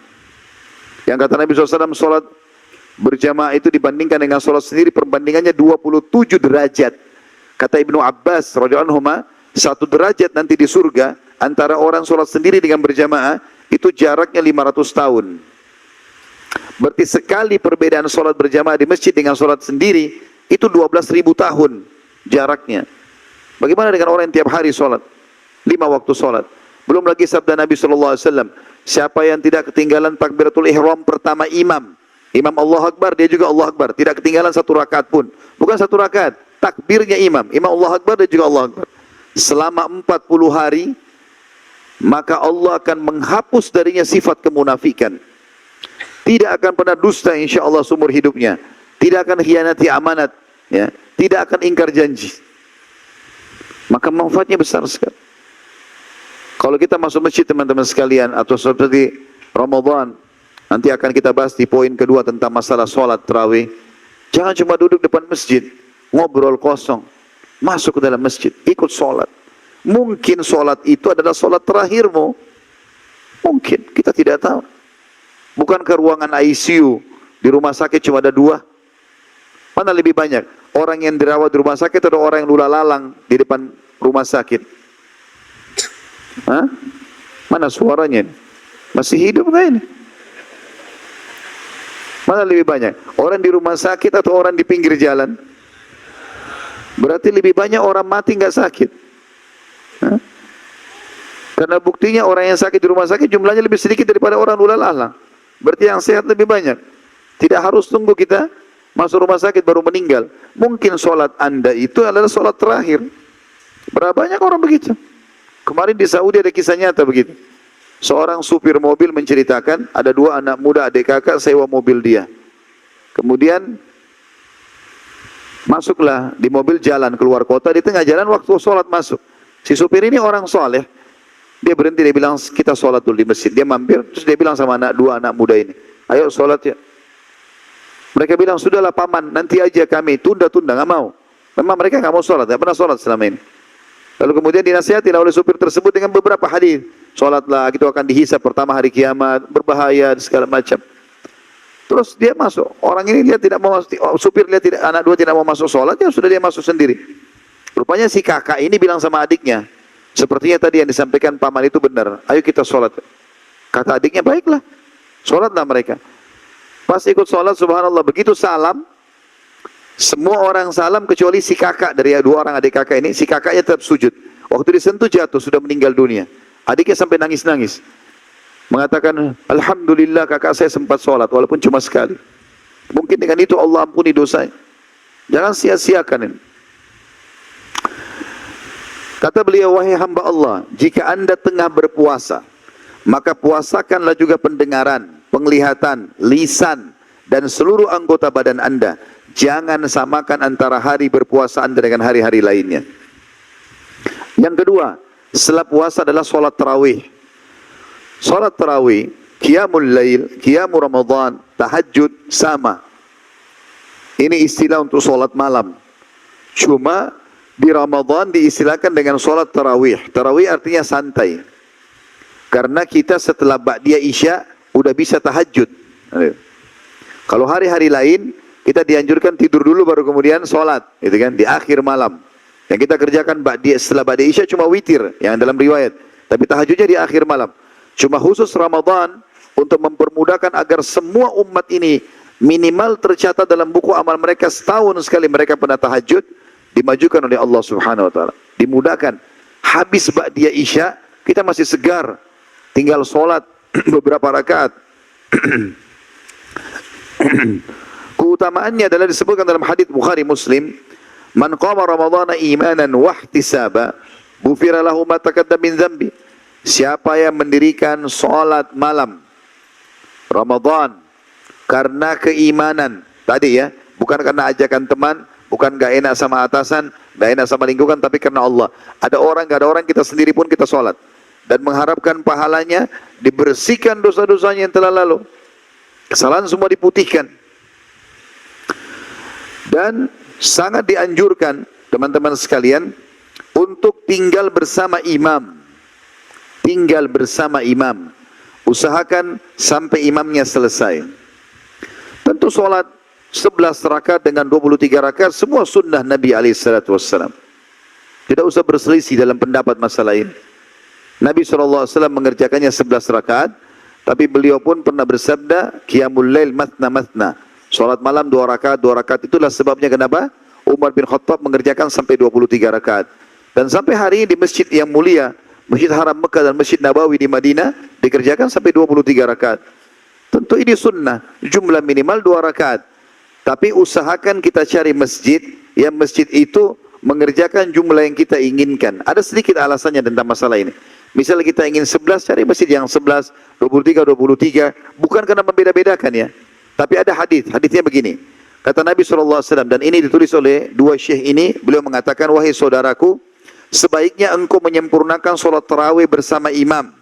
Yang kata Nabi SAW, sholat berjamaah itu dibandingkan dengan sholat sendiri, perbandingannya 27 derajat. Kata Ibnu Abbas radhiyallahu anhu, 1 derajat nanti di surga antara orang sholat sendiri dengan berjamaah itu jaraknya 500 tahun. Berarti sekali perbedaan sholat berjamaah di masjid dengan sholat sendiri itu 12.000 tahun jaraknya. Bagaimana dengan orang yang tiap hari sholat, 5 waktu sholat? Belum lagi sabda Nabi SAW, siapa yang tidak ketinggalan takbiratul ihram pertama imam Allah Akbar, dia juga Allah Akbar. Tidak ketinggalan 1 rakaat pun. Bukan 1 rakaat, takbirnya imam Allah Akbar, dia juga Allah Akbar. Selama 40 hari, maka Allah akan menghapus darinya sifat kemunafikan. Tidak akan pernah dusta insya Allah seumur hidupnya. Tidak akan khianati amanat, ya. Tidak akan ingkar janji. Maka manfaatnya besar sekali. Kalau kita masuk masjid teman-teman sekalian, atau seperti Ramadan, nanti akan kita bahas di poin kedua tentang masalah sholat tarawih. Jangan cuma duduk depan masjid, ngobrol kosong. Masuk ke dalam masjid, ikut sholat. Mungkin sholat itu adalah sholat terakhirmu. Mungkin, kita tidak tahu. Bukankah ruangan ICU di rumah sakit cuma ada 2? Mana lebih banyak? Orang yang dirawat di rumah sakit atau orang yang lula lalang di depan rumah sakit? Hah? Mana suaranya? Masih hidup nggak ini? Mana lebih banyak? Orang di rumah sakit atau orang di pinggir jalan? Berarti lebih banyak orang mati nggak sakit. Hah? Karena buktinya orang yang sakit di rumah sakit jumlahnya lebih sedikit daripada orang ulal alam. Berarti yang sehat lebih banyak. Tidak harus tunggu kita masuk rumah sakit baru meninggal. Mungkin sholat Anda itu adalah sholat terakhir. Berapa banyak orang begitu? Kemarin di Saudi ada kisah nyata begitu. Seorang supir mobil menceritakan, ada dua anak muda adik kakak sewa mobil dia. Kemudian masuklah di mobil jalan keluar kota, di tengah jalan waktu sholat masuk. Si supir ini orang soleh. Dia berhenti, dia bilang kita sholat dulu di masjid. Dia mampir, terus dia bilang sama dua anak muda ini, ayo sholat ya. Mereka bilang, sudahlah paman, nanti aja kami, tunda-tunda, nggak mau. Memang mereka nggak mau sholat, nggak pernah sholat selama ini. Lalu kemudian dinasihati oleh supir tersebut dengan beberapa hadis. Sholatlah, gitu akan dihisab pertama hari kiamat, berbahaya, segala macam. Terus dia masuk. Orang ini lihat tidak mau, supir lihat tidak, anak dua tidak mau masuk sholat, ya sudah dia masuk sendiri. Rupanya si kakak ini bilang sama adiknya, sepertinya tadi yang disampaikan paman itu benar. Ayo kita sholat. Kata adiknya, baiklah. Sholatlah mereka. Pas ikut sholat, subhanallah, begitu salam, semua orang salam kecuali si kakak dari dua orang adik kakak ini. Si kakaknya tetap sujud. Waktu disentuh jatuh, sudah meninggal dunia. Adiknya sampai nangis-nangis. Mengatakan, alhamdulillah kakak saya sempat sholat, walaupun cuma sekali. Mungkin dengan itu Allah ampuni dosanya. Jangan sia-siakan ini. Kata beliau, wahai hamba Allah, jika anda tengah berpuasa, maka puasakanlah juga pendengaran, penglihatan, lisan, dan seluruh anggota badan anda. Jangan samakan antara hari berpuasa anda dengan hari-hari lainnya. Yang kedua, setelah puasa adalah sholat tarawih. Sholat tarawih, qiyamul lail, qiyamul Ramadan, tahajud, sama. Ini istilah untuk sholat malam. Cuma di Ramadan diistilahkan dengan sholat tarawih. Tarawih artinya santai. Karena kita setelah ba'diyah isya udah bisa tahajud. Kalau hari-hari lain kita dianjurkan tidur dulu baru kemudian sholat, gitu kan? Di akhir malam. Yang kita kerjakan setelah ba'diyah isya cuma witir yang dalam riwayat. Tapi tahajudnya di akhir malam. Cuma khusus Ramadan untuk mempermudahkan agar semua umat ini minimal tercatat dalam buku amal mereka setahun sekali mereka pernah tahajud, dimajukan oleh Allah Subhanahu wa taala. Dimudahkan. Habis ba'diyah isya kita masih segar. Tinggal sholat beberapa rakaat. Keutamaannya adalah disebutkan dalam hadits Bukhari Muslim, man qama ramadhana imanan wa ihtisaba, ghufira lahu ma taqaddama min dzambi. Siapa yang mendirikan sholat malam Ramadan karena keimanan tadi ya, bukan karena ajakan teman, bukan gak enak sama atasan, gak enak sama lingkungan, tapi karena Allah. Ada orang, gak ada orang, kita sendiri pun kita sholat dan mengharapkan pahalanya, dibersihkan dosa-dosanya yang telah lalu, kesalahan semua diputihkan. Dan sangat dianjurkan teman-teman sekalian untuk tinggal bersama imam. Tinggal bersama imam. Usahakan sampai imamnya selesai. Tentu sholat 11 rakaat dengan 23 rakaat semua sunnah Nabi SAW. Tidak usah berselisih dalam pendapat masalah ini. Nabi SAW mengerjakannya 11 rakaat, tapi beliau pun pernah bersabda, qiyamul lail matna matna. Sholat malam 2 rakaat itulah sebabnya kenapa Umar bin Khattab mengerjakan sampai 23 rakaat. Dan sampai hari ini di masjid yang mulia, Masjid Haram Mekah dan Masjid Nabawi di Madinah dikerjakan sampai 23 rakaat. Tentu ini sunnah, jumlah minimal 2 rakaat. Tapi usahakan kita cari masjid yang masjid itu mengerjakan jumlah yang kita inginkan. Ada sedikit alasannya tentang masalah ini. Misalnya kita ingin 11, cari masjid yang 11, 23, 23. Bukan karena membeda-bedakan ya. Tapi ada hadisnya begini. Kata Nabi SAW, dan ini ditulis oleh dua syekh ini, beliau mengatakan, wahai saudaraku, sebaiknya engkau menyempurnakan sholat tarawih bersama imam,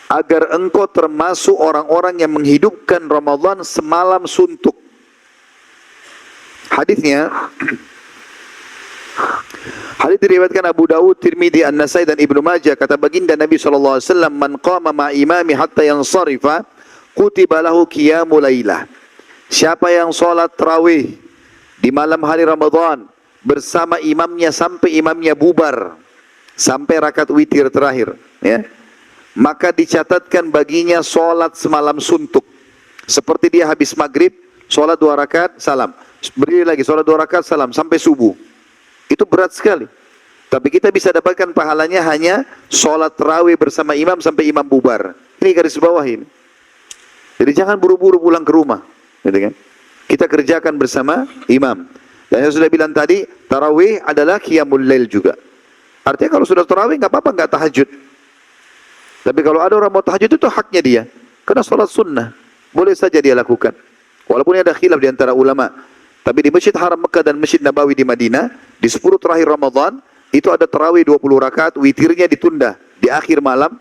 agar engkau termasuk orang-orang yang menghidupkan Ramadan semalam suntuk. Hadisnya, hadis diriwayatkan Abu Dawud, Tirmidzi, An-Nasai dan Ibnu Majah. Kata baginda Nabi SAW, man qama ma imami hatta yansarifa, kutiba lahu qiyamul lailah. Siapa yang sholat tarawih di malam hari Ramadan bersama imamnya sampai imamnya bubar, sampai rakaat witir terakhir, ya, maka dicatatkan baginya sholat semalam suntuk. Seperti dia habis maghrib, sholat 2 rakaat, salam. Berdiri lagi, sholat 2 rakaat, salam, sampai subuh. Itu berat sekali. Tapi kita bisa dapatkan pahalanya hanya sholat tarawih bersama imam sampai imam bubar. Ini garis bawah ini. Jadi jangan buru-buru pulang ke rumah, gitu kan? Kita kerjakan bersama imam. Dan saya sudah bilang tadi, tarawih adalah qiyamul lail juga. Artinya kalau sudah tarawih nggak apa-apa nggak tahajud. Tapi kalau ada orang mau tahajud itu haknya dia, karena sholat sunnah boleh saja dia lakukan. Walaupun ada khilaf di antara ulama. Tapi di Masjid Haram Mekah dan Masjid Nabawi di Madinah, di 10 terakhir Ramadan, itu ada tarawih 20 rakaat, witirnya ditunda di akhir malam,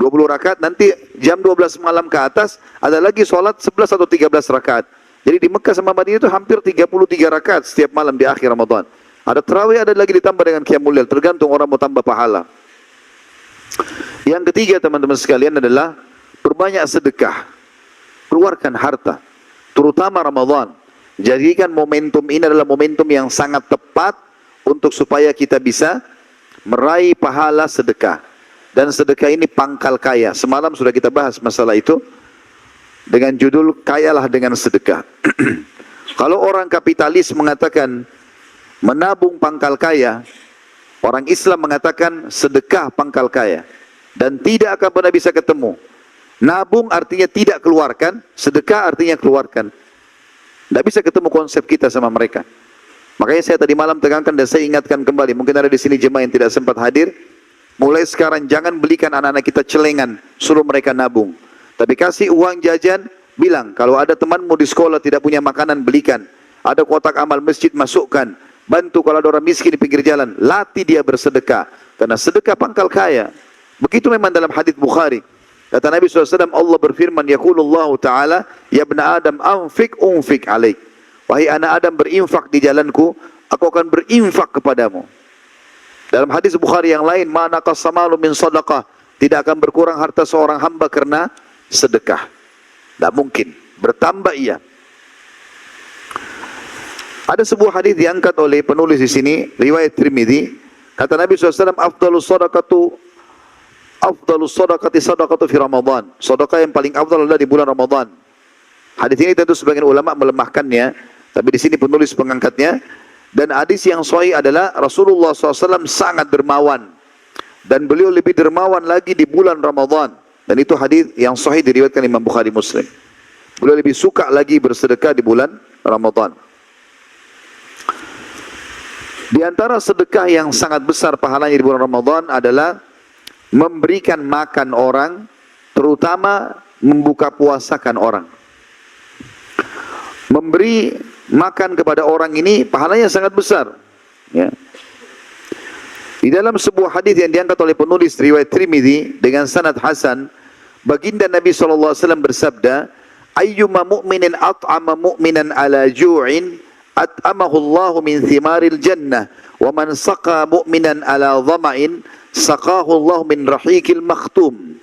20 rakaat, nanti jam 12 malam ke atas, ada lagi sholat 11 atau 13 rakaat. Jadi di Mekah sama Madinah itu hampir 33 rakaat setiap malam di akhir Ramadan. Ada tarawih, ada lagi ditambah dengan qiyamul lail, tergantung orang mau tambah pahala. Yang ketiga teman-teman sekalian adalah perbanyak sedekah. Keluarkan harta, terutama Ramadan. Jadikan momentum ini adalah momentum yang sangat tepat untuk supaya kita bisa meraih pahala sedekah. Dan sedekah ini pangkal kaya. Semalam sudah kita bahas masalah itu dengan judul kayalah dengan sedekah. Kalau orang kapitalis mengatakan menabung pangkal kaya, orang Islam mengatakan sedekah pangkal kaya. Dan tidak akan pernah bisa ketemu. Nabung artinya tidak keluarkan, sedekah artinya keluarkan. Tidak bisa ketemu konsep kita sama mereka. Makanya saya tadi malam tekankan dan saya ingatkan kembali. Mungkin ada di sini jemaah yang tidak sempat hadir. Mulai sekarang jangan belikan anak-anak kita celengan, suruh mereka nabung. Tapi kasih uang jajan, bilang kalau ada temanmu di sekolah tidak punya makanan, belikan. Ada kotak amal masjid, masukkan. Bantu kalau ada orang miskin di pinggir jalan, latih dia bersedekah. Karena sedekah pangkal kaya. Begitu memang dalam hadits Bukhari. Kata Nabi SAW, Allah berfirman, Yaqulullahu ta'ala, Ya ibna Adam, anfik unfik alaik. Wahai anak Adam, berinfak di jalanku, aku akan berinfak kepadamu. Dalam hadis Bukhari yang lain, Ma naqassa malu min sadaqah. Tidak akan berkurang harta seorang hamba karena sedekah. Tidak mungkin. Bertambah ia. Ada sebuah hadis diangkat oleh penulis di sini, riwayat Tirmidzi. Kata Nabi SAW, Afdalus sadaqati sadaqatu fi Ramadan. Sedekah yang paling afdal adalah di bulan Ramadan. Hadis ini tentu sebagian ulama melemahkannya, tapi di sini penulis pengangkatnya. Dan hadis yang sahih adalah Rasulullah SAW sangat dermawan, dan beliau lebih dermawan lagi di bulan Ramadan. Dan itu hadis yang sahih diriwayatkan Imam Bukhari Muslim. Beliau lebih suka lagi bersedekah di bulan Ramadan. Di antara sedekah yang sangat besar pahalanya di bulan Ramadan adalah memberikan makan orang, terutama membuka puasakan orang. Memberi makan kepada orang ini pahalanya sangat besar. Ya. Di dalam sebuah hadis yang diangkat oleh penulis riwayat Tirmidzi dengan sanad hasan, baginda Nabi SAW bersabda, Ayyuma mu'minin at'ama mu'minan ala ju'in, at'amahu Allahu min thimaril jannah, wa man saqa mu'minan ala dhama'in, saqahu Allah min rahikil makhtum.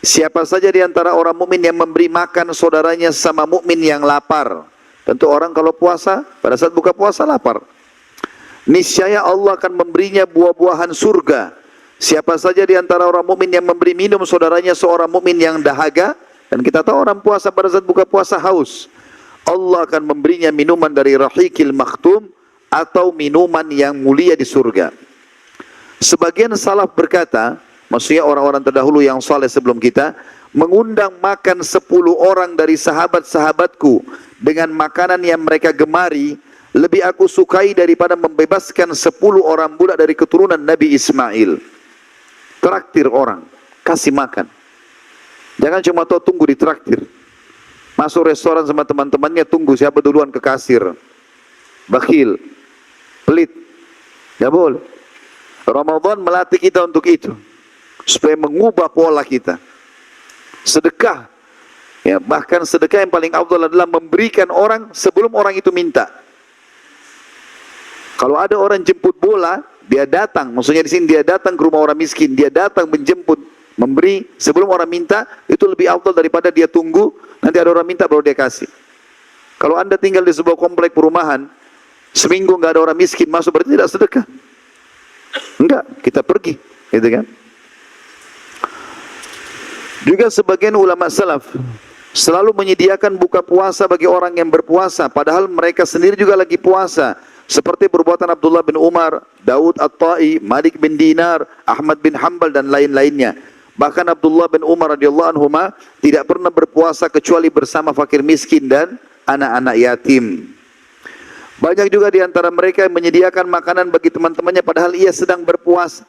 Siapa saja di antara orang mukmin yang memberi makan saudaranya sama mukmin yang lapar. Tentu orang kalau puasa, pada saat buka puasa lapar. Niscaya Allah akan memberinya buah-buahan surga. Siapa saja di antara orang mukmin yang memberi minum saudaranya seorang mukmin yang dahaga, dan kita tahu orang puasa pada saat buka puasa haus, Allah akan memberinya minuman dari rahikil makhtum, atau minuman yang mulia di surga. Sebagian salaf berkata, maksudnya orang-orang terdahulu yang saleh sebelum kita, mengundang makan 10 orang dari sahabat-sahabatku dengan makanan yang mereka gemari, lebih aku sukai daripada membebaskan 10 orang budak dari keturunan Nabi Ismail. Traktir orang, kasih makan. Jangan cuma tunggu di traktir. Masuk restoran sama teman-temannya, tunggu siapa duluan ke kasir. Bakhil, pelit, tidak boleh. Ramadan melatih kita untuk itu, supaya mengubah pola kita. Sedekah, ya, bahkan sedekah yang paling afdal adalah memberikan orang sebelum orang itu minta. Kalau ada orang jemput bola, dia datang, maksudnya di sini dia datang ke rumah orang miskin, dia datang menjemput, memberi sebelum orang minta, itu lebih afdal daripada dia tunggu nanti ada orang minta baru dia kasih. Kalau Anda tinggal di sebuah komplek perumahan, seminggu nggak ada orang miskin masuk, berarti tidak sedekah. Enggak, kita pergi, gitu kan? Juga sebagian ulama salaf selalu menyediakan buka puasa bagi orang yang berpuasa, padahal mereka sendiri juga lagi puasa, seperti perbuatan Abdullah bin Umar, Daud At-Tai, Malik bin Dinar, Ahmad bin Hanbal dan lain-lainnya. Bahkan Abdullah bin Umar radhiyallahu anhuma tidak pernah berpuasa kecuali bersama fakir miskin dan anak-anak yatim. Banyak juga di antara mereka yang menyediakan makanan bagi teman-temannya padahal ia sedang berpuasa.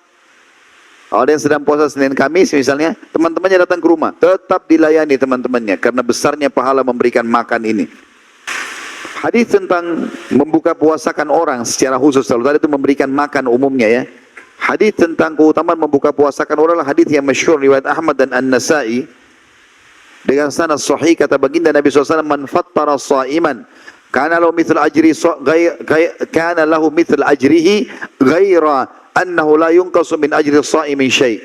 Kalau ada yang sedang puasa Senin Kamis misalnya, teman-temannya datang ke rumah, tetap dilayani teman-temannya karena besarnya pahala memberikan makan ini. Hadis tentang membuka puasakan orang secara khusus, kalau tadi itu memberikan makan umumnya ya. Hadis tentang keutamaan membuka puasakan orang adalah hadis yang masyhur riwayat Ahmad dan An-Nasa'i dengan sanad sahih, kata baginda Nabi SAW, man fattara sha'iman kana lahu mithlu ajri kana lahu mithlu ajrihi ghaira annahu la yunqasu min ajri sha'imin syai'.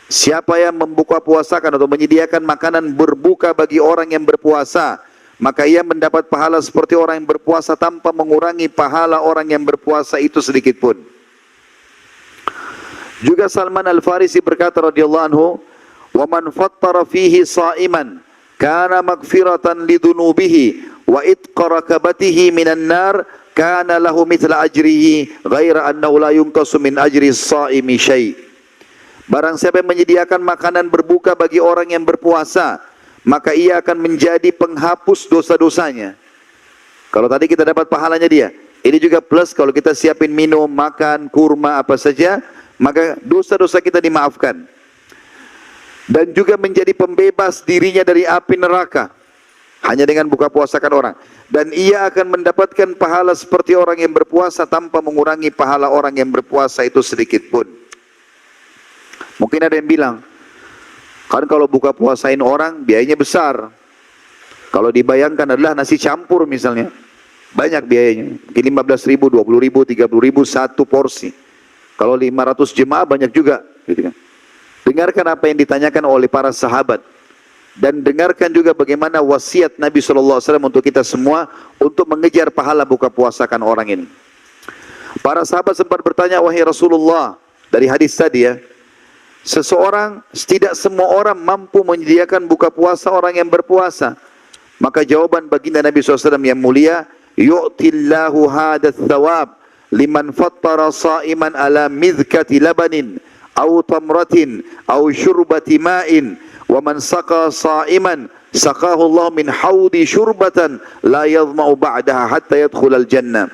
Siapa yang membuka puasakan atau menyediakan makanan berbuka bagi orang yang berpuasa, maka ia mendapat pahala seperti orang yang berpuasa tanpa mengurangi pahala orang yang berpuasa itu sedikit pun. Juga Salman Al-Farisi berkata radhiyallahu anhu, "Wa man fattara fihi sha'iman kana maghfiratan lidunubihi wa itqa rakabatihi minan nar kana lahu mithla ajrihi ghaira annahu la yunqasu min ajri shaimi syai'." Barang siapa yang menyediakan makanan berbuka bagi orang yang berpuasa, maka ia akan menjadi penghapus dosa-dosanya. Kalau tadi kita dapat pahalanya dia, ini juga plus kalau kita siapin minum, makan, kurma, apa saja, maka dosa-dosa kita dimaafkan. Dan juga menjadi pembebas dirinya dari api neraka, hanya dengan buka puasakan orang. Dan ia akan mendapatkan pahala seperti orang yang berpuasa tanpa mengurangi pahala orang yang berpuasa itu sedikit pun. Mungkin ada yang bilang, kan kalau buka puasain orang biayanya besar. Kalau dibayangkan adalah nasi campur misalnya, banyak biayanya. Mungkin 15.000, 20.000, 30.000 satu porsi. Kalau 500 jemaah banyak juga, gitu kan. Dengarkan apa yang ditanyakan oleh para sahabat dan dengarkan juga bagaimana wasiat Nabi SAW untuk kita semua untuk mengejar pahala buka puasakan orang ini. Para sahabat sempat bertanya, wahai Rasulullah, dari hadis tadi ya, seseorang, tidak semua orang mampu menyediakan buka puasa orang yang berpuasa. Maka jawaban baginda Nabi SAW yang mulia, yu'tillahu hadat thawab liman fattara sa'iman ala midhkati labanin au tamratin au syurbati ma'in wa man saqa sa'iman saqahu Allah min haudi syurbatan la yadhma'u ba'daha hatta yadkhulal jannah.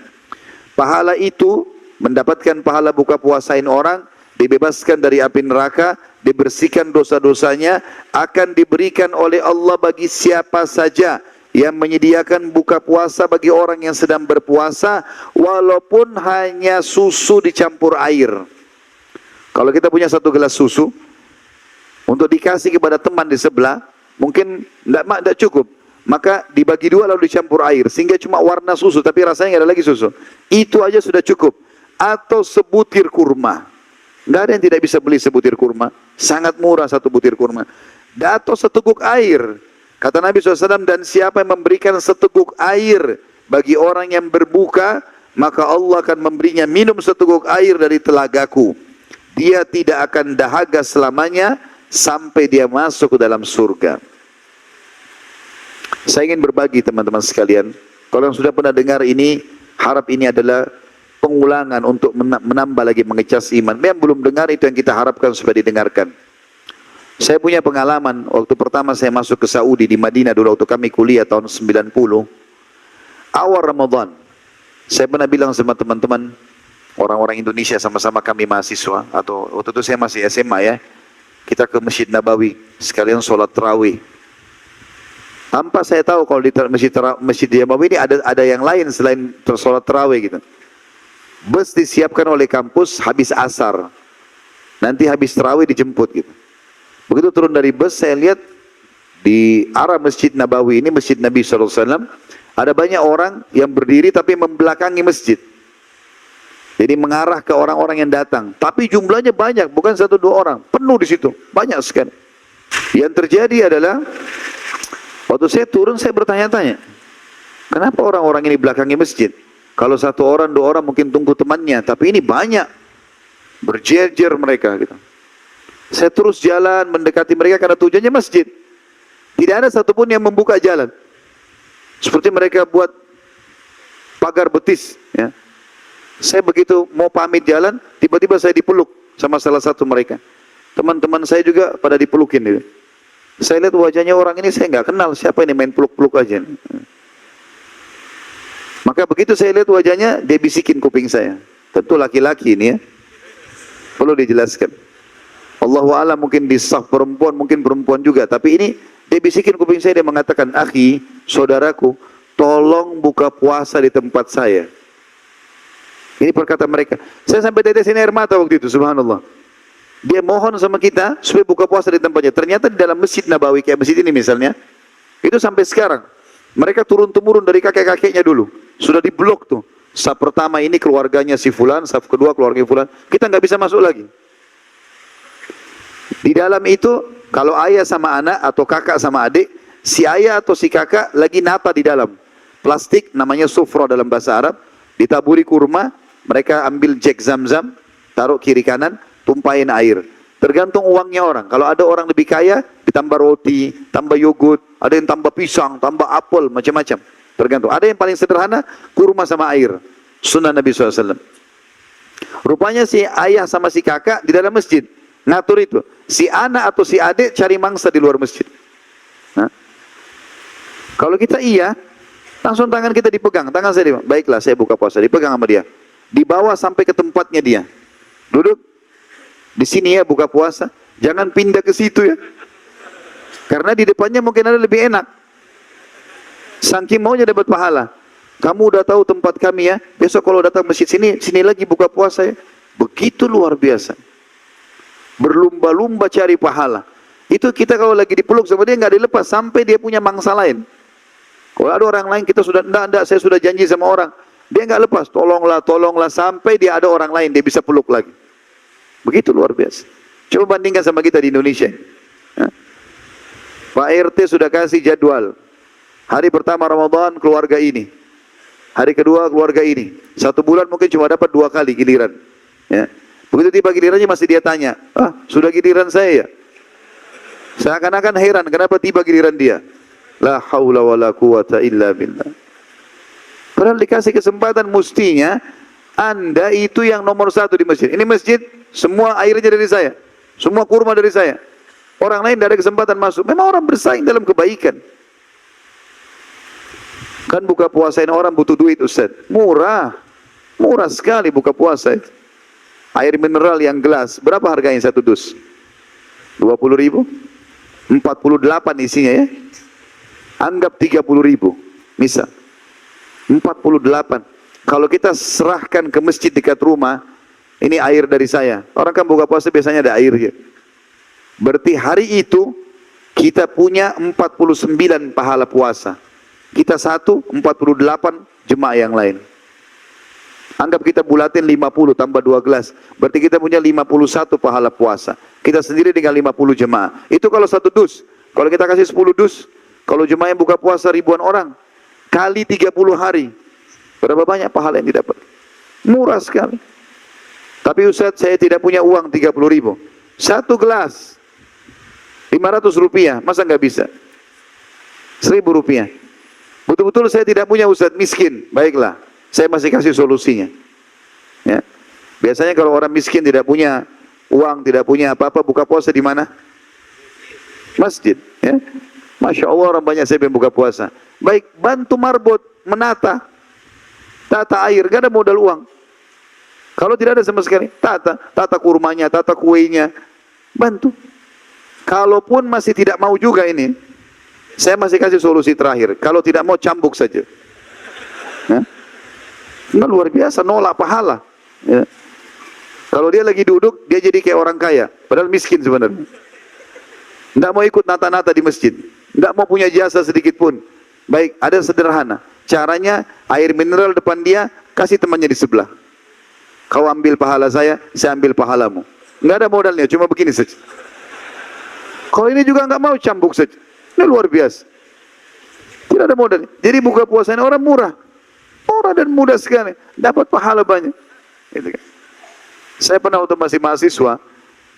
Pahala itu, mendapatkan pahala buka puasain orang, dibebaskan dari api neraka, dibersihkan dosa-dosanya, akan diberikan oleh Allah bagi siapa saja yang menyediakan buka puasa bagi orang yang sedang berpuasa, walaupun hanya susu dicampur air. Kalau kita punya satu gelas susu, untuk dikasih kepada teman di sebelah, mungkin tidak cukup. Maka dibagi dua lalu dicampur air, sehingga cuma warna susu, tapi rasanya nggak ada lagi susu. Itu aja sudah cukup. Atau sebutir kurma. Nggak ada yang tidak bisa beli sebutir kurma. Sangat murah satu butir kurma. Atau seteguk air. Kata Nabi SAW, dan siapa yang memberikan seteguk air bagi orang yang berbuka, maka Allah akan memberinya minum seteguk air dari telagaku. Dia tidak akan dahaga selamanya sampai dia masuk ke dalam surga. Saya ingin berbagi teman-teman sekalian. Kalau yang sudah pernah dengar ini, harap ini adalah pengulangan untuk menambah lagi mengecas iman. Yang belum dengar itu yang kita harapkan supaya didengarkan. Saya punya pengalaman waktu pertama saya masuk ke Saudi di Madinah dulu waktu kami kuliah tahun 90. Awal Ramadan. Saya pernah bilang sama teman-teman orang-orang Indonesia, sama-sama kami mahasiswa, atau waktu itu saya masih SMA ya. Kita ke Masjid Nabawi sekalian sholat tarawih. Tanpa saya tahu kalau di Masjid Nabawi ini ada yang lain selain sholat tarawih gitu. Bus disiapkan oleh kampus habis asar. Nanti habis tarawih dijemput gitu. Begitu turun dari bus, saya lihat di arah Masjid Nabawi ini, Masjid Nabi SAW, ada banyak orang yang berdiri tapi membelakangi masjid. Jadi mengarah ke orang-orang yang datang. Tapi jumlahnya banyak, bukan satu dua orang. Penuh di situ, banyak sekali. Yang terjadi adalah, waktu saya turun, saya bertanya-tanya, kenapa orang-orang ini belakangi masjid? Kalau satu orang, dua orang mungkin tunggu temannya, tapi ini banyak. Berjejer mereka gitu. Saya terus jalan mendekati mereka karena tujuannya masjid. Tidak ada satupun yang membuka jalan. Seperti mereka buat pagar betis, ya. Saya begitu mau pamit jalan, tiba-tiba saya dipeluk sama salah satu mereka. Teman-teman saya juga pada dipelukin gitu. Saya lihat wajahnya orang ini, saya nggak kenal siapa ini, main peluk-peluk aja. Maka begitu saya lihat wajahnya, dia bisikin kuping saya. Tentu laki-laki ini ya, perlu dijelaskan. Allahu a'lam, mungkin di saf perempuan, mungkin perempuan juga. Tapi ini dia bisikin kuping saya, dia mengatakan, "Akhi, saudaraku, tolong buka puasa di tempat saya." Ini perkataan mereka. Saya sampai tetesin air mata waktu itu, subhanallah. Dia mohon sama kita supaya buka puasa di tempatnya. Ternyata di dalam Masjid Nabawi, kayak masjid ini misalnya, itu sampai sekarang. Mereka turun-temurun dari kakek-kakeknya dulu. Sudah diblok tuh. Saf pertama ini keluarganya si fulan, saf kedua keluarga fulan. Kita nggak bisa masuk lagi. Di dalam itu, kalau ayah sama anak atau kakak sama adik, si ayah atau si kakak lagi nata di dalam. Plastik, namanya sufra dalam bahasa Arab. Ditaburi kurma, mereka ambil jek zam-zam, taruh kiri kanan, tumpahin air. Tergantung uangnya orang. Kalau ada orang lebih kaya, ditambah roti, tambah yogurt, ada yang tambah pisang, tambah apel, macam-macam. Tergantung. Ada yang paling sederhana, kurma sama air. Sunnah Nabi SAW. Rupanya si ayah sama si kakak di dalam masjid. Ngatur itu. Si anak atau si adik cari mangsa di luar masjid. Nah. Kalau kita iya, langsung tangan kita dipegang. Tangan saya, baiklah saya buka puasa. Dipegang sama dia. Dibawa sampai ke tempatnya dia. Duduk. Di sini ya buka puasa. Jangan pindah ke situ ya. Karena di depannya mungkin ada lebih enak. Saking maunya dapat pahala. Kamu udah tahu tempat kami ya. Besok kalau datang masjid sini, sini lagi buka puasa ya. Begitu luar biasa. Berlumba-lumba cari pahala. Itu kita kalau lagi dipeluk sama dia nggak dilepas sampai dia punya mangsa lain. Kalau ada orang lain kita sudah enggak, saya sudah janji sama orang. Dia nggak lepas, tolonglah sampai dia ada orang lain dia bisa peluk lagi. Begitu luar biasa. Coba bandingkan sama kita di Indonesia. Ya. Pak RT sudah kasih jadwal. Hari pertama Ramadan keluarga ini. Hari kedua keluarga ini. 1 bulan mungkin cuma dapat 2 kali giliran. Ya. Begitu tiba gilirannya masih dia tanya, sudah giliran saya ya? Seakan-akan heran kenapa tiba giliran dia. La haula wa la quwata illa billah. Padahal dikasih kesempatan mestinya Anda itu yang nomor 1 di masjid. Ini masjid semua airnya dari saya. Semua kurma dari saya. Orang lain tidak ada kesempatan masuk. Memang orang bersaing dalam kebaikan. Kan buka puasain orang butuh duit Ustaz. Murah. Murah sekali buka puasa itu. Air mineral yang gelas, berapa harganya 1 dus? 20.000? 48 isinya ya. Anggap 30.000. Misal. 48. Kalau kita serahkan ke masjid dekat rumah, ini air dari saya. Orang kan buka puasa biasanya ada airnya. Berarti hari itu kita punya 49 pahala puasa. Kita 48 jemaah yang lain. Anggap kita bulatin 50 tambah 2 gelas. Berarti kita punya 51 pahala puasa. Kita sendiri dengan 50 jemaah. Itu kalau 1 dus. Kalau kita kasih 10 dus. Kalau jemaah yang buka puasa ribuan orang. Kali 30 hari. Berapa banyak pahala yang didapat? Murah sekali. Tapi Ustaz saya tidak punya uang 30.000. 1 gelas. 500 rupiah. Masa nggak bisa? 1.000 rupiah. Betul-betul saya tidak punya Ustaz, miskin. Baiklah. Saya masih kasih solusinya. Ya. Biasanya kalau orang miskin tidak punya uang, tidak punya apa-apa, buka puasa di mana? Masjid. Ya. Masya Allah orang banyak saya yang buka puasa. Baik, bantu marbot, menata. Tata air, gak ada modal uang. Kalau tidak ada sama sekali, tata kurmanya, tata kuenya. Bantu. Kalaupun masih tidak mau juga ini, saya masih kasih solusi terakhir. Kalau tidak mau cambuk saja. Ya. Nah, luar biasa, nolak pahala. Ya. Kalau dia lagi duduk, dia jadi kayak orang kaya. Padahal miskin sebenarnya. Tidak mau ikut nata-nata di masjid. Tidak mau punya jasa sedikit pun. Baik, ada sederhana. Caranya, air mineral depan dia, kasih temannya di sebelah. Kau ambil pahala saya ambil pahalamu. Tidak ada modalnya, cuma begini saja. Kalau ini juga nggak mau, cambuk saja. Ini luar biasa. Tidak ada modalnya. Jadi buka puasanya orang murah. Murah dan mudah sekali. Dapat pahala banyak. Gitu kan. Saya pernah waktu masih mahasiswa,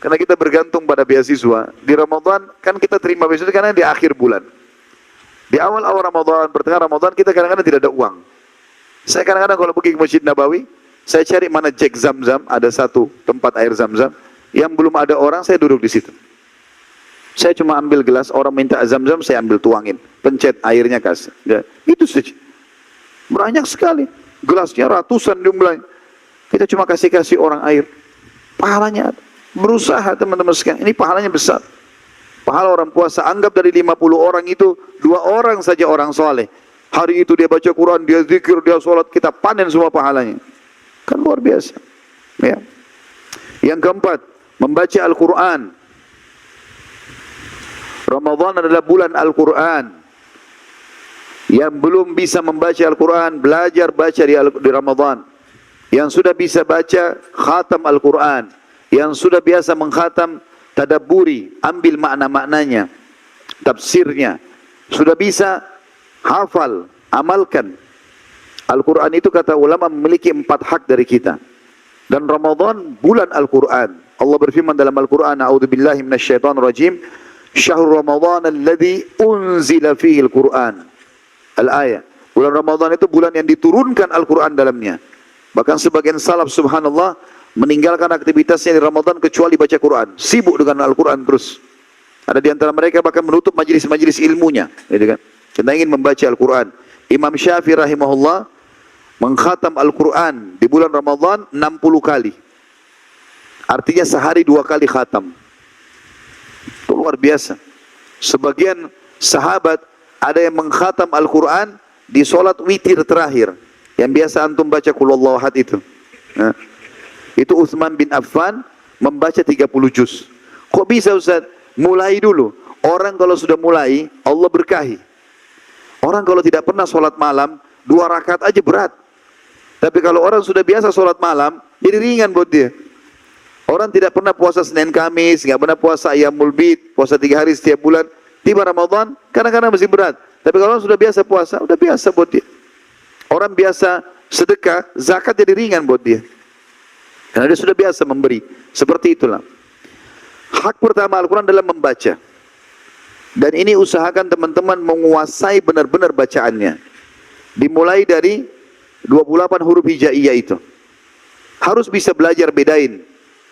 karena kita bergantung pada beasiswa. Di Ramadan kan kita terima beasiswa karena di akhir bulan. Di awal-awal Ramadan, pertengahan Ramadan kita kadang-kadang tidak ada uang. Saya kadang-kadang kalau pergi ke Masjid Nabawi, Saya cari mana Jack Zam-Zam, ada satu tempat air Zam-Zam yang belum ada orang, saya duduk di situ. Saya cuma ambil gelas, orang minta Zam-Zam, saya ambil tuangin, pencet airnya kasih. Ya, itu saja. Banyak sekali, gelasnya ratusan jumlahnya. Kita cuma kasih orang air. Pahalanya berusaha teman-teman sekalian. Ini pahalanya besar. Pahala orang puasa, anggap dari 50 orang itu 2 orang saja orang soleh. Hari itu dia baca Quran, dia zikir, dia sholat, kita panen semua pahalanya. Kan luar biasa. Ya. Yang keempat, membaca Al-Quran. Ramadan adalah bulan Al-Quran. Yang belum bisa membaca Al-Quran, belajar baca di Ramadan. Yang sudah bisa baca, khatam Al-Quran. Yang sudah biasa mengkhatam, tadabburi, ambil makna-maknanya, tafsirnya. Sudah bisa hafal, amalkan. Al-Quran itu kata ulama memiliki 4 hak dari kita. Dan Ramadan bulan Al-Quran. Allah berfirman dalam Al-Quran, A'udzubillahi minasyaitonirrajim, Syahrul Ramadan alladzi unzila fihi Al-Quran. Al-ayah. Bulan Ramadan itu bulan yang diturunkan Al-Quran dalamnya. Bahkan sebagian salaf subhanallah meninggalkan aktivitasnya di Ramadan kecuali baca Quran. Sibuk dengan Al-Quran terus. Ada di antara mereka bahkan menutup majelis-majelis ilmunya. Gitu kan? Kita ingin membaca Al-Quran. Imam Syafi'i rahimahullah mengkhatam Al-Quran di bulan Ramadan 60 kali. Artinya sehari 2 kali khatam. Itu luar biasa. Sebagian sahabat ada yang mengkhatam Al-Quran di sholat witir terakhir. Yang biasa antum baca Qulhuwallahu Ahad itu. Nah, itu Utsman bin Affan membaca 30 juz. Kok bisa Ustaz? Mulai dulu. Orang kalau sudah mulai, Allah berkahi. Orang kalau tidak pernah sholat malam, 2 rakaat aja berat. Tapi kalau orang sudah biasa sholat malam, jadi ringan buat dia. Orang tidak pernah puasa Senin Kamis, nggak pernah puasa Ayyamul Bid, puasa 3 hari setiap bulan. Tiba Ramadan, kadang-kadang masih berat. Tapi kalau orang sudah biasa puasa, udah biasa buat dia. Orang biasa sedekah, zakat jadi ringan buat dia. Karena dia sudah biasa memberi. Seperti itulah. Hak pertama Al-Quran adalah membaca. Dan ini usahakan teman-teman menguasai benar-benar bacaannya. Dimulai dari 28 huruf hijaiyah itu. Harus bisa belajar bedain.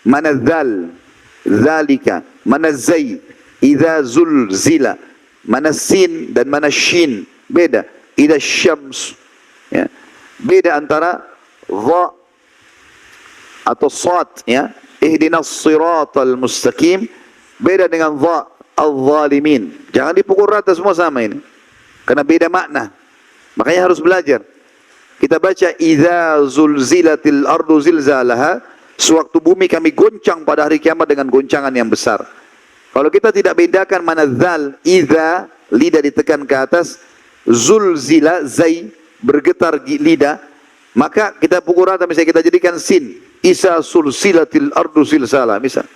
Mana zal, zalika, mana zai, idza zulzila, mana sin dan mana shin. Beda. Idza syams. Ya. Beda antara dha atau sad, ya. Ihdinas siratal mustaqim. Beda dengan dha, al-zalimin. Jangan dipukul rata semua sama ini. Karena beda makna. Makanya harus belajar. Kita baca idza zulzilatil ardu zilzalaha, sewaktu bumi kami goncang pada hari kiamat dengan goncangan yang besar. Kalau kita tidak bedakan mana zal, idza, lidah ditekan ke atas, zulzila, zai, bergetar lidah, maka kita pukul rata, misalnya kita jadikan sin, isa sulsilatil ardu silsala, misal.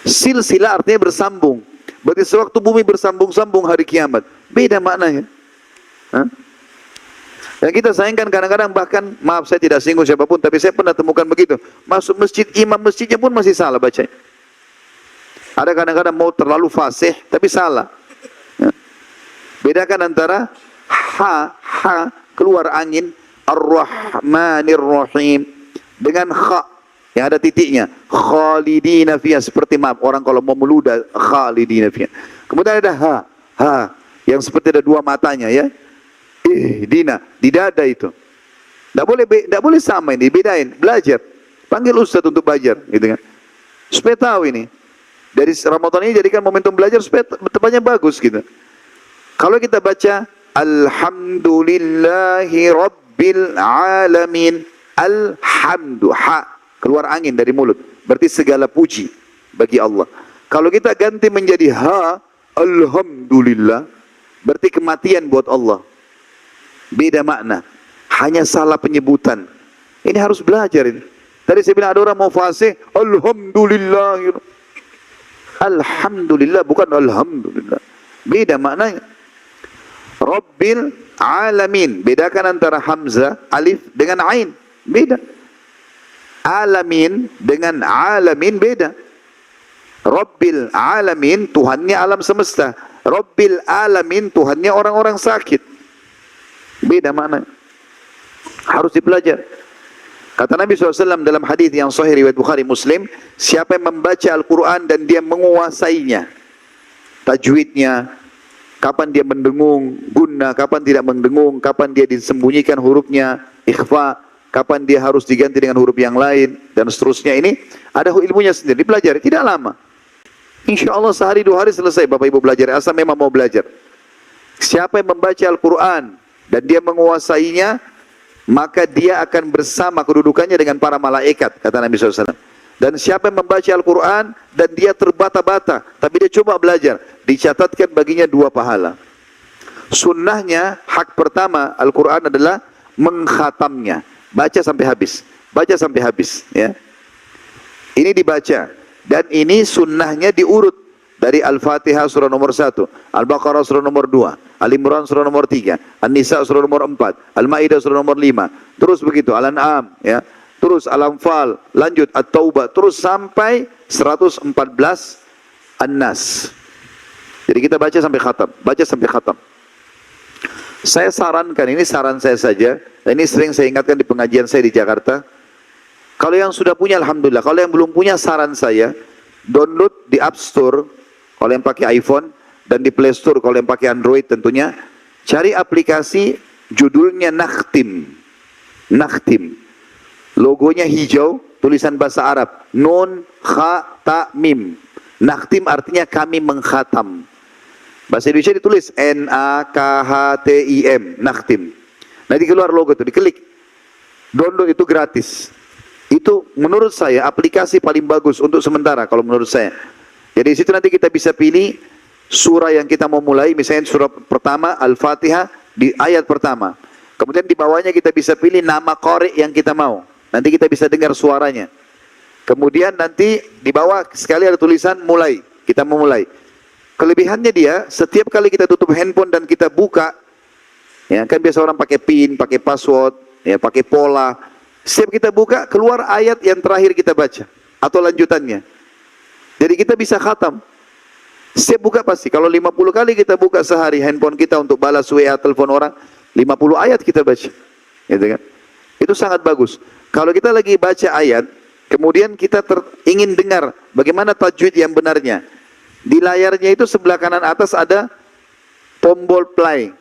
Silsila artinya bersambung. Berarti sewaktu bumi bersambung-sambung hari kiamat. Beda maknanya. Hah? Dan kita sayangkan kadang-kadang bahkan, maaf saya tidak singgung siapapun, tapi saya pernah temukan begitu. Masuk masjid, imam masjidnya pun masih salah bacanya. Ada kadang-kadang mau terlalu fasih, tapi salah. Ya. Bedakan antara ha, keluar angin, ar-Rahmanir Rahim, dengan kha, yang ada titiknya, khalidina fiha, seperti maaf, orang kalau mau meludah, khalidina fiha. Kemudian ada ha, yang seperti ada 2 matanya, ya. Dina, di dada itu. Tidak boleh sama ini, bedain, belajar. Panggil ustaz untuk belajar, gitu kan. Supaya tahu ini. Dari Ramadan ini jadikan momentum belajar supaya tepatnya bagus gitu. Kalau kita baca Alhamdulillahi Rabbil Alamin, Alhamdu, ha, keluar angin dari mulut. Berarti segala puji bagi Allah. Kalau kita ganti menjadi ha, Alhamdulillah, berarti kematian buat Allah. Beda makna, hanya salah penyebutan. Ini harus belajar ini. Tadi saya bilang ada orang mau fasih, Alhamdulillah. Alhamdulillah bukan Alhamdulillah. Beda maknanya. Rabbil Alamin. Bedakan antara Hamzah, Alif dengan Ain. Beda. Alamin dengan Alamin beda. Rabbil Alamin, Tuhannya alam semesta. Rabbil Alamin, Tuhannya orang-orang sakit. Beda makna. Harus dipelajari. Kata Nabi SAW dalam hadis yang sahih riwayat Bukhari Muslim, siapa yang membaca Al-Quran dan dia menguasainya, tajwidnya, kapan dia mendengung, gunna, kapan tidak mendengung, kapan dia disembunyikan hurufnya, ikhfa, kapan dia harus diganti dengan huruf yang lain, dan seterusnya. Ini ada ilmunya sendiri, dipelajari, tidak lama. Insya Allah sehari 2 hari selesai Bapak Ibu belajar, asal memang mau belajar. Siapa yang membaca Al-Quran dan dia menguasainya, maka dia akan bersama kedudukannya dengan para malaikat, kata Nabi SAW. Dan siapa yang membaca Al-Quran dan dia terbata-bata, tapi dia coba belajar, dicatatkan baginya 2 pahala. Sunnahnya, hak pertama Al-Quran adalah mengkhatamnya, baca sampai habis, baca sampai habis. Ya. Ini dibaca, dan ini sunnahnya diurut. Dari Al-Fatihah surah nomor 1, Al-Baqarah surah nomor 2, Al-Imran surah nomor 3, An-Nisa surah nomor 4, Al-Ma'idah surah nomor 5, terus begitu, Al-An'am, ya, terus Al-Anfal, lanjut At-Taubah, terus sampai 114 An-Nas. Jadi kita baca sampai khatam, baca sampai khatam. Saya sarankan, ini saran saya saja, dan ini sering saya ingatkan di pengajian saya di Jakarta. Kalau yang sudah punya, alhamdulillah. Kalau yang belum punya, saran saya, download di App Store, kalau yang pakai iPhone, dan di Play Store kalau yang pakai Android tentunya, cari aplikasi judulnya Nakhtim. Nakhtim. Logonya hijau, tulisan bahasa Arab. Nun, kha, ta, mim. Nakhtim artinya kami mengkhatam. Bahasa Indonesia ditulis N-A-K-H-T-I-M. Nakhtim. Nanti keluar logo itu, diklik. Download itu gratis. Itu menurut saya aplikasi paling bagus untuk sementara kalau menurut saya. Jadi di situ nanti kita bisa pilih surah yang kita mau mulai, misalnya surah pertama Al-Fatihah di ayat pertama. Kemudian di bawahnya kita bisa pilih nama qari yang kita mau. Nanti kita bisa dengar suaranya. Kemudian nanti di bawah sekali ada tulisan mulai. Kita mau mulai. Kelebihannya dia, setiap kali kita tutup handphone dan kita buka, ya kan biasa orang pakai PIN, pakai password, ya pakai pola. Setiap kita buka, keluar ayat yang terakhir kita baca atau lanjutannya. Jadi kita bisa khatam. Setiap buka pasti, kalau 50 kali kita buka sehari handphone kita untuk balas WA, telepon orang, 50 ayat kita baca. Gitu kan? Itu sangat bagus. Kalau kita lagi baca ayat, kemudian kita ingin dengar bagaimana tajwid yang benarnya. Di layarnya itu sebelah kanan atas ada tombol play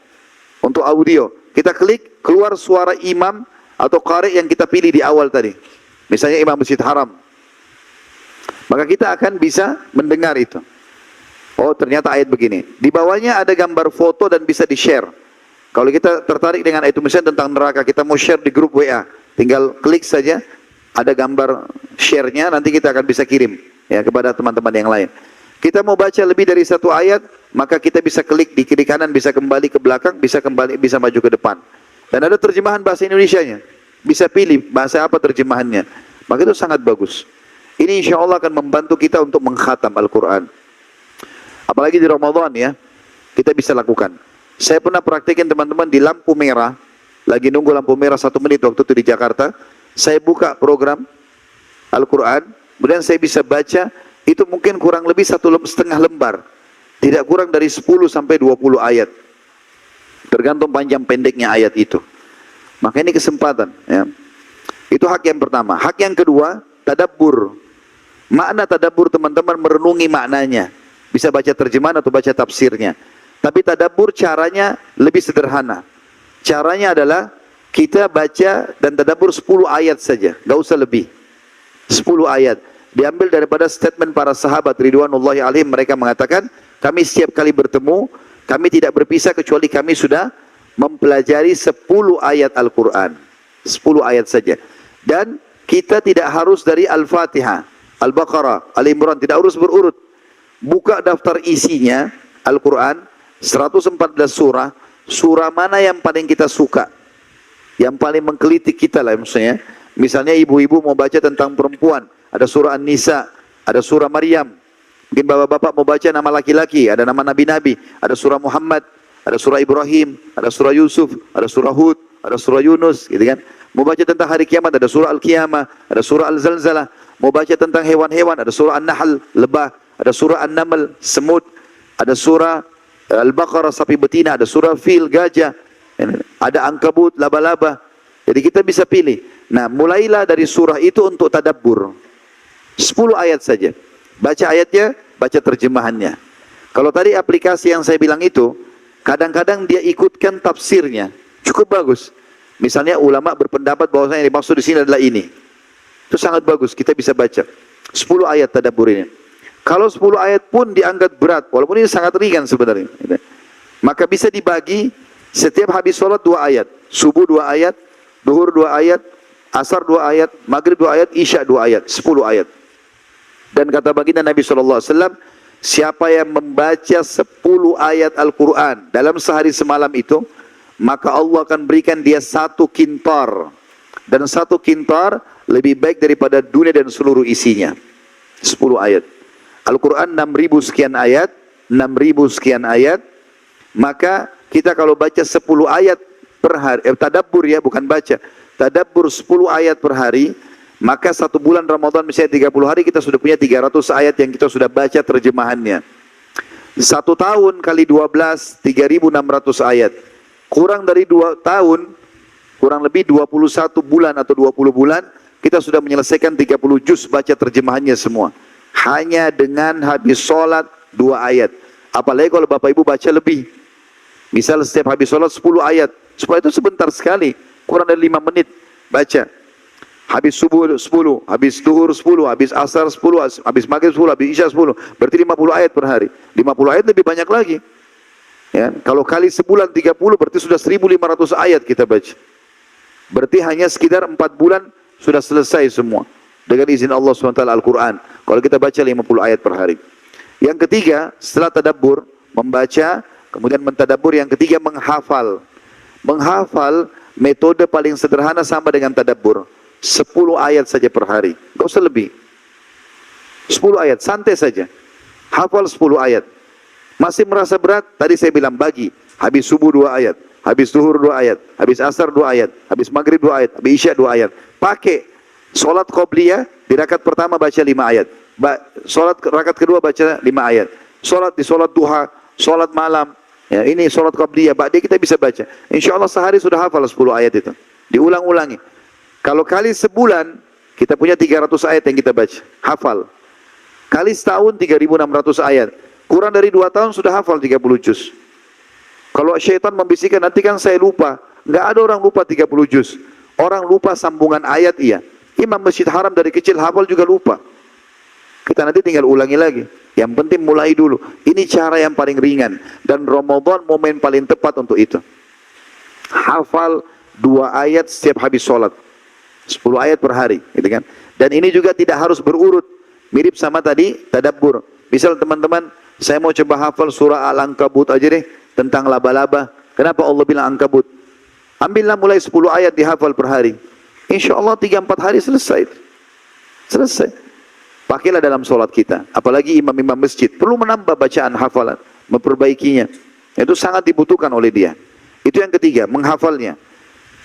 untuk audio. Kita klik, keluar suara imam atau qari yang kita pilih di awal tadi. Misalnya Imam Masjid Haram. Maka kita akan bisa mendengar itu. Oh ternyata ayat begini. Di bawahnya ada gambar foto dan bisa di-share. Kalau kita tertarik dengan ayat itu misalnya tentang neraka, kita mau share di grup WA. Tinggal klik saja, ada gambar share-nya, nanti kita akan bisa kirim ya kepada teman-teman yang lain. Kita mau baca lebih dari 1 ayat, maka kita bisa klik di kiri kanan, bisa kembali ke belakang, bisa maju ke depan. Dan ada terjemahan bahasa Indonesianya. Bisa pilih bahasa apa terjemahannya. Maka itu sangat bagus. Ini insya Allah akan membantu kita untuk mengkhatam Al-Quran. Apalagi di Ramadan ya, kita bisa lakukan. Saya pernah praktikin teman-teman di lampu merah, lagi nunggu lampu merah 1 menit waktu itu di Jakarta, saya buka program Al-Quran, kemudian saya bisa baca, itu mungkin kurang lebih 1,5 lembar. Tidak kurang dari 10 sampai 20 ayat. Tergantung panjang pendeknya ayat itu. Maka ini kesempatan. Ya. Itu hak yang pertama. Hak yang kedua, tadabbur. Makna tadabbur teman-teman merenungi maknanya. Bisa baca terjemahan atau baca tafsirnya. Tapi tadabbur caranya lebih sederhana. Caranya adalah kita baca dan tadabbur 10 ayat saja. Gak usah lebih. 10 ayat. Diambil daripada statement para sahabat ridwanullahi alaihim. Mereka mengatakan, kami setiap kali bertemu, kami tidak berpisah kecuali kami sudah mempelajari 10 ayat Al-Quran. 10 ayat saja. Dan kita tidak harus dari Al-Fatihah, Al-Baqarah, Al-Imran, tidak harus berurut. Buka daftar isinya, Al-Quran, 114 surah, surah mana yang paling kita suka, yang paling menggelitik kita lah maksudnya. Misalnya ibu-ibu mau baca tentang perempuan, ada surah An-Nisa, ada surah Maryam. Mungkin bapak-bapak mau baca nama laki-laki, ada nama nabi-nabi, ada surah Muhammad, ada surah Ibrahim, ada surah Yusuf, ada surah Hud, ada surah Yunus, gitu kan. Mau baca tentang hari kiamat, ada surah Al-Qiyamah, ada surah Al-Zalzalah. Mau baca tentang hewan-hewan, ada surah An-Nahl, lebah, ada surah An-Naml, semut, ada surah Al-Baqarah, sapi betina, ada surah Fil, gajah, ada Ankabut, laba-laba. Jadi kita bisa pilih. Nah, mulailah dari surah itu untuk tadabbur. 10 ayat saja. Baca ayatnya, baca terjemahannya. Kalau tadi aplikasi yang saya bilang itu, kadang-kadang dia ikutkan tafsirnya. Cukup bagus. Misalnya ulama berpendapat bahwasanya yang dimaksud di sini adalah ini. Itu sangat bagus, kita bisa baca. 10 ayat tadabbur ini. Kalau 10 ayat pun dianggap berat, walaupun ini sangat ringan sebenarnya. Maka bisa dibagi setiap habis sholat 2 ayat. Subuh 2 ayat, duhur 2 ayat, asar 2 ayat, maghrib 2 ayat, isya 2 ayat. 10 ayat. Dan kata baginda Nabi SAW, siapa yang membaca 10 ayat Al-Quran dalam sehari semalam itu, maka Allah akan berikan dia 1 kintar. Dan 1 kintar lebih baik daripada dunia dan seluruh isinya. 10 ayat. Al-Quran 6.000 sekian ayat, 6.000 sekian ayat. Maka kita kalau baca 10 ayat per hari, tadabbur ya, bukan baca. Tadabbur 10 ayat per hari, maka 1 bulan Ramadan misalnya 30 hari, kita sudah punya 300 ayat yang kita sudah baca terjemahannya. 1 tahun kali 12, 3.600 ayat. Kurang dari 2 tahun, kurang lebih 21 bulan atau 20 bulan, kita sudah menyelesaikan 30 juz baca terjemahannya semua. Hanya dengan habis sholat 2 ayat. Apalagi kalau Bapak Ibu baca lebih. Misal setiap habis sholat 10 ayat. 10 itu sebentar sekali, kurang dari 5 menit baca. Habis subuh 10, habis duhur 10, habis asar 10, habis maghrib 10, habis isya 10. Berarti 50 ayat per hari. 50 ayat lebih banyak lagi. Ya, kalau kali sebulan 30 berarti sudah 1.500 ayat kita baca. Berarti hanya sekitar 4 bulan sudah selesai semua. Dengan izin Allah SWT Al-Quran. Kalau kita baca 50 ayat per hari. Yang ketiga, setelah tadabbur, membaca, kemudian mentadabbur. Yang ketiga, menghafal. Menghafal metode paling sederhana sama dengan tadabbur. 10 ayat saja per hari, gak usah lebih. 10 ayat, santai saja. Hafal 10 ayat. Masih merasa berat? Tadi saya bilang bagi. Habis subuh 2 ayat, habis duhur 2 ayat, habis asar 2 ayat, habis maghrib 2 ayat, habis isya 2 ayat. Pakai. Solat qobliyah, di rakaat pertama baca 5 ayat. Solat rakaat kedua baca 5 ayat. Solat di solat duha, solat malam. Ya, ini solat qobliyah, dia kita bisa baca. Insya Allah sehari sudah hafal 10 ayat itu. Diulang-ulangi. Kalau kali sebulan, kita punya 300 ayat yang kita baca. Hafal. Kali setahun 3.600 ayat. Kurang dari 2 tahun sudah hafal 30 juz. Kalau syaitan membisikkan, nanti kan saya lupa. Nggak ada orang lupa 30 juz. Orang lupa sambungan ayat iya. Imam Masjid Haram dari kecil hafal juga lupa. Kita nanti tinggal ulangi lagi. Yang penting mulai dulu. Ini cara yang paling ringan. Dan Ramadan momen paling tepat untuk itu. Hafal 2 ayat setiap habis sholat. 10 ayat per hari, gitu kan? Dan ini juga tidak harus berurut. Mirip sama tadi, tadabbur. Misal teman-teman, saya mau coba hafal surah Al-Ankabut aja deh, tentang laba-laba. Kenapa Allah bilang Ankabut? Ambillah mulai 10 ayat dihafal per hari. Insya Allah 3-4 hari selesai. Selesai. Pakailah dalam sholat kita. Apalagi imam-imam masjid. Perlu menambah bacaan hafalan. Memperbaikinya. Itu sangat dibutuhkan oleh dia. Itu yang ketiga, menghafalnya.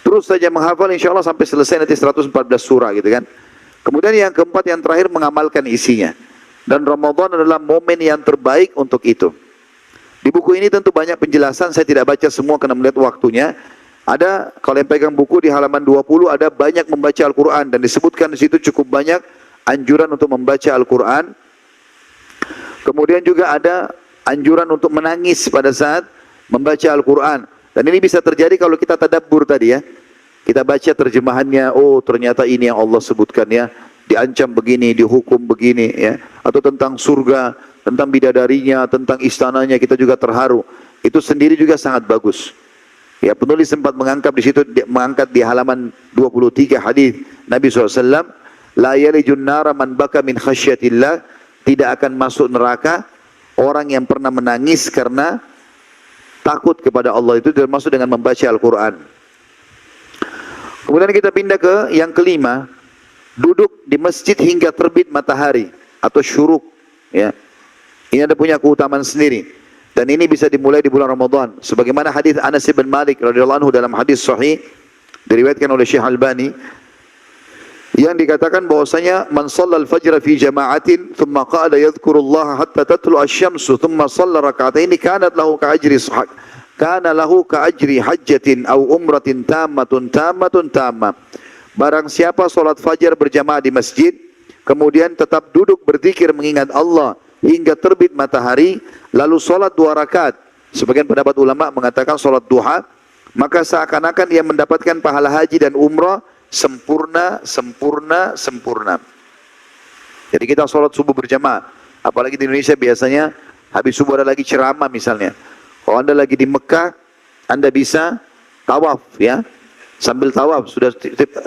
Terus saja menghafal insya Allah sampai selesai nanti 114 surah gitu kan. Kemudian yang keempat, yang terakhir, mengamalkan isinya. Dan Ramadan adalah momen yang terbaik untuk itu. Di buku ini tentu banyak penjelasan, saya tidak baca semua karena melihat waktunya. Ada, kalau yang pegang buku di halaman 20, ada banyak membaca Al-Quran. Dan disebutkan di situ cukup banyak anjuran untuk membaca Al-Quran. Kemudian juga ada anjuran untuk menangis pada saat membaca Al-Quran. Dan ini bisa terjadi kalau kita tadabbur tadi ya. Kita baca terjemahannya, oh ternyata ini yang Allah sebutkan ya. Diancam begini, dihukum begini ya. Atau tentang surga, tentang bidadarinya, tentang istananya, kita juga terharu. Itu sendiri juga sangat bagus. Ya, penulis sempat mengangkat di situ, mengangkat di halaman 23 hadis Nabi SAW, la yalijun nara man baka min khasyatillah, tidak akan masuk neraka orang yang pernah menangis karena takut kepada Allah. Itu termasuk dengan membaca Al-Quran. Kemudian kita pindah ke yang kelima, duduk di masjid hingga terbit matahari atau syuruk. Ya, ini ada punya keutamaan sendiri. Dan ini bisa dimulai di bulan Ramadan. Sebagaimana hadis Anas bin Malik radhiyallahu anhu dalam hadis sahih diriwayatkan oleh Syekh Albani, yang dikatakan bahwasanya man shallal fajr fi jama'atin thumma qala yadhkurullaha hatta tatlu asy-syamsu thumma shalla rak'ataini kanat lahu ka ajri hajjatin aw umratin tammatun tammah. barang siapa solat fajar berjamaah di masjid, kemudian tetap duduk berzikir mengingat Allah hingga terbit matahari, lalu solat 2 rakaat. Sebagian pendapat ulama mengatakan solat duha, maka seakan-akan ia mendapatkan pahala haji dan umrah sempurna. Jadi kita solat subuh berjamaah, apalagi di Indonesia biasanya habis subuh ada lagi ceramah misalnya. Kalau Anda lagi di Mekah, Anda bisa tawaf ya. Sambil tawaf, sudah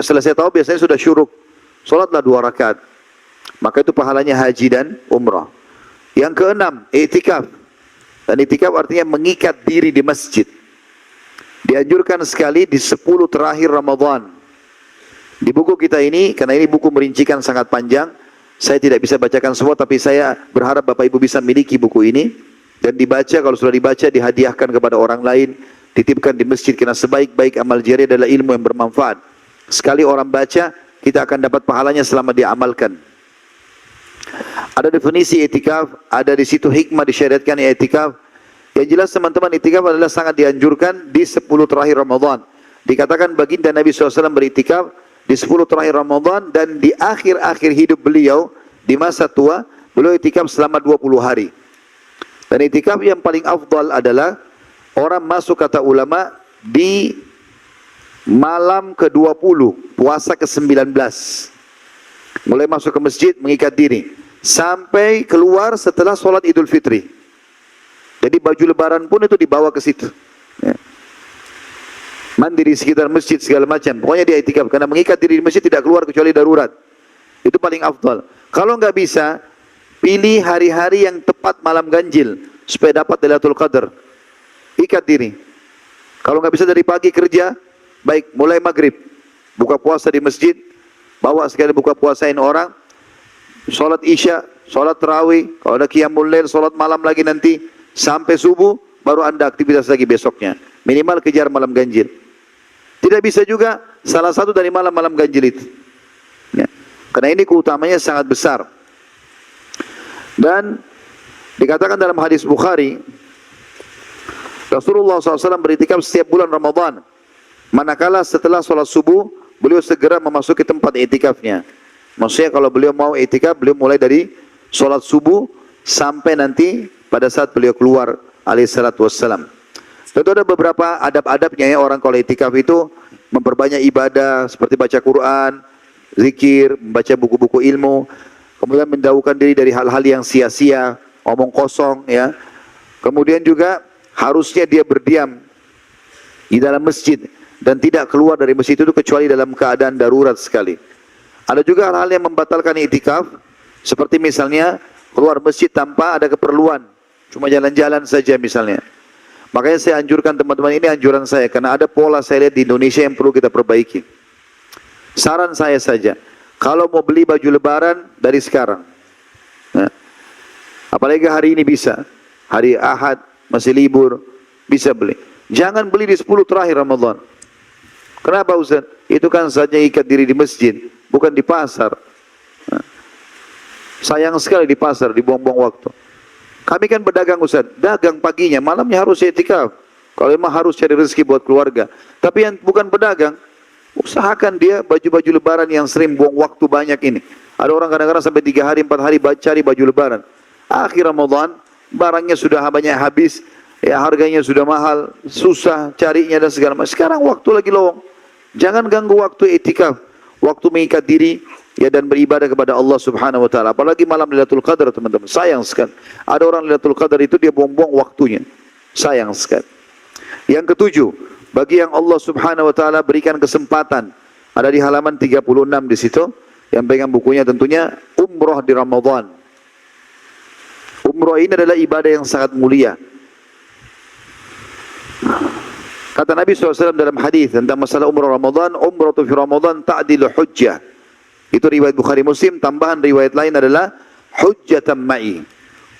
selesai tawaf biasanya sudah syuruk. Salatlah 2 rakaat. Maka itu pahalanya haji dan umrah. Yang keenam, i'tikaf. Dan i'tikaf artinya mengikat diri di masjid. Dianjurkan sekali di 10 terakhir Ramadan. Di buku kita ini, karena ini buku merincikan sangat panjang, saya tidak bisa bacakan semua, tapi saya berharap Bapak Ibu bisa miliki buku ini dan dibaca. Kalau sudah dibaca, dihadiahkan kepada orang lain, titipkan di masjid, karena sebaik-baik amal jariah adalah ilmu yang bermanfaat. Sekali orang baca, kita akan dapat pahalanya selama dia amalkan. Ada definisi i'tikaf, ada di situ hikmah disyariatkan i'tikaf. Yang jelas teman-teman, i'tikaf adalah sangat dianjurkan di 10 terakhir Ramadan. Dikatakan baginda Nabi SAW beriktikaf di 10 terakhir Ramadan, dan di akhir-akhir hidup beliau, di masa tua, beliau i'tikaf selama 20 hari. Dan i'tikaf yang paling afdal adalah orang masuk, kata ulama, di malam ke-20, puasa ke-19. Mulai masuk ke masjid, mengikat diri, sampai keluar setelah sholat Idul Fitri. Jadi baju lebaran pun itu dibawa ke situ. Ya. Mandi di sekitar masjid segala macam. Pokoknya dia i'tikaf, karena mengikat diri di masjid tidak keluar kecuali darurat. Itu paling afdal. Kalau nggak bisa, pilih hari-hari yang tepat malam ganjil supaya dapat Lailatul Qadar. Ikat diri. Kalau nggak bisa dari pagi kerja, baik mulai maghrib buka puasa di masjid, bawa sekali buka puasain orang, sholat isya, sholat tarawih, kalau ada qiyamul lail, sholat malam lagi nanti sampai subuh, baru Anda aktivitas lagi besoknya. Minimal kejar malam ganjil. Tidak bisa juga salah satu dari malam-malam ganjil itu. Ya. Karena ini keutamanya sangat besar. Dan dikatakan dalam hadis Bukhari, Rasulullah SAW beriktikaf setiap bulan Ramadan. Manakala setelah sholat subuh, beliau segera memasuki tempat i'tikafnya. Maksudnya kalau beliau mau i'tikaf, beliau mulai dari sholat subuh sampai nanti pada saat beliau keluar alaihissalatu wassalam. Tentu ada beberapa adab-adabnya ya, orang kalau i'tikaf itu memperbanyak ibadah seperti baca Quran, zikir, membaca buku-buku ilmu, kemudian menjauhkan diri dari hal-hal yang sia-sia, omong kosong ya. Kemudian juga harusnya dia berdiam di dalam masjid dan tidak keluar dari masjid itu kecuali dalam keadaan darurat sekali. Ada juga hal-hal yang membatalkan i'tikaf, seperti misalnya keluar masjid tanpa ada keperluan, cuma jalan-jalan saja misalnya. Makanya saya anjurkan teman-teman, ini anjuran saya, karena ada pola saya lihat di Indonesia yang perlu kita perbaiki. Saran saya saja, kalau mau beli baju lebaran dari sekarang, nah, apalagi hari ini bisa, hari Ahad masih libur, bisa beli. Jangan beli di 10 terakhir Ramadan. Kenapa Ustaz? Itu kan saatnya ikat diri di masjid, bukan di pasar. Nah, sayang sekali di pasar, dibuang-buang waktu. Kami kan pedagang Ustaz, dagang paginya, malamnya harus i'tikaf. Kalau memang harus cari rezeki buat keluarga. Tapi yang bukan pedagang, usahakan dia baju-baju lebaran yang sering buang waktu banyak ini. Ada orang kadang-kadang sampai 3 hari, 4 hari cari baju lebaran. Akhir Ramadan, barangnya sudah banyak habis, ya harganya sudah mahal, susah carinya dan segala macam. Sekarang waktu lagi lowong. Jangan ganggu waktu i'tikaf, waktu mengikat diri ya dan beribadah kepada Allah Subhanahu wa taala. Apalagi malam Lailatul Qadar, teman-teman. Sayang sekali. Ada orang Lailatul Qadar itu dia buang-buang waktunya. Sayang sekali. Yang ketujuh, bagi yang Allah Subhanahu wa taala berikan kesempatan, ada di halaman 36 di situ, yang pegang bukunya tentunya umrah di Ramadan. Umrah ini adalah ibadah yang sangat mulia. Kata Nabi SAW dalam hadis tentang masalah umrah Ramadan, umratu fi Ramadan ta'dilu hujjah. Itu riwayat Bukhari Muslim, tambahan riwayat lain adalah hujjatan ma'i.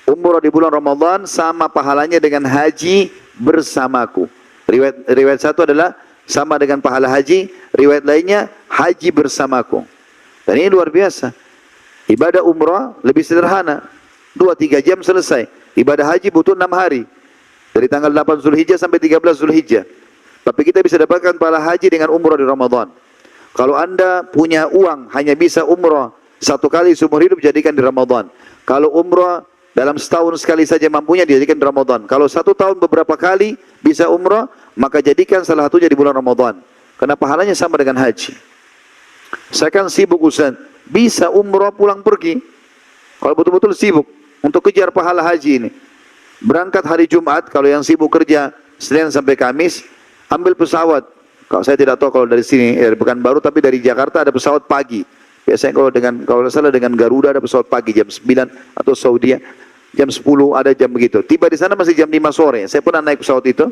Umrah di bulan Ramadan sama pahalanya dengan haji bersamaku. Riwayat satu adalah sama dengan pahala haji, riwayat lainnya haji bersamaku. Dan ini luar biasa. Ibadah umrah lebih sederhana, 2-3 jam selesai. Ibadah haji butuh 6 hari. Dari tanggal 8 Zulhijjah sampai 13 Zulhijjah. Tapi kita bisa dapatkan pahala haji dengan umrah di Ramadan. Kalau Anda punya uang hanya bisa umrah satu kali seumur hidup, jadikan di Ramadan. Kalau umrah dalam setahun sekali saja mampunya, dijadikan di Ramadan. Kalau satu tahun beberapa kali bisa umrah, maka jadikan salah satunya di bulan Ramadan. Karena pahalanya sama dengan haji. Saya kan sibuk Ustaz, bisa umrah pulang pergi. Kalau betul-betul sibuk untuk kejar pahala haji ini, berangkat hari Jumat, kalau yang sibuk kerja Senin sampai Kamis, ambil pesawat. Kalau saya tidak tahu kalau dari sini, dari Pekanbaru, tapi dari Jakarta ada pesawat pagi. Biasanya kalau salah dengan Garuda ada pesawat pagi jam 9, atau Saudi jam 10 ada jam begitu. Tiba di sana masih jam 5 sore. Saya pernah naik pesawat itu.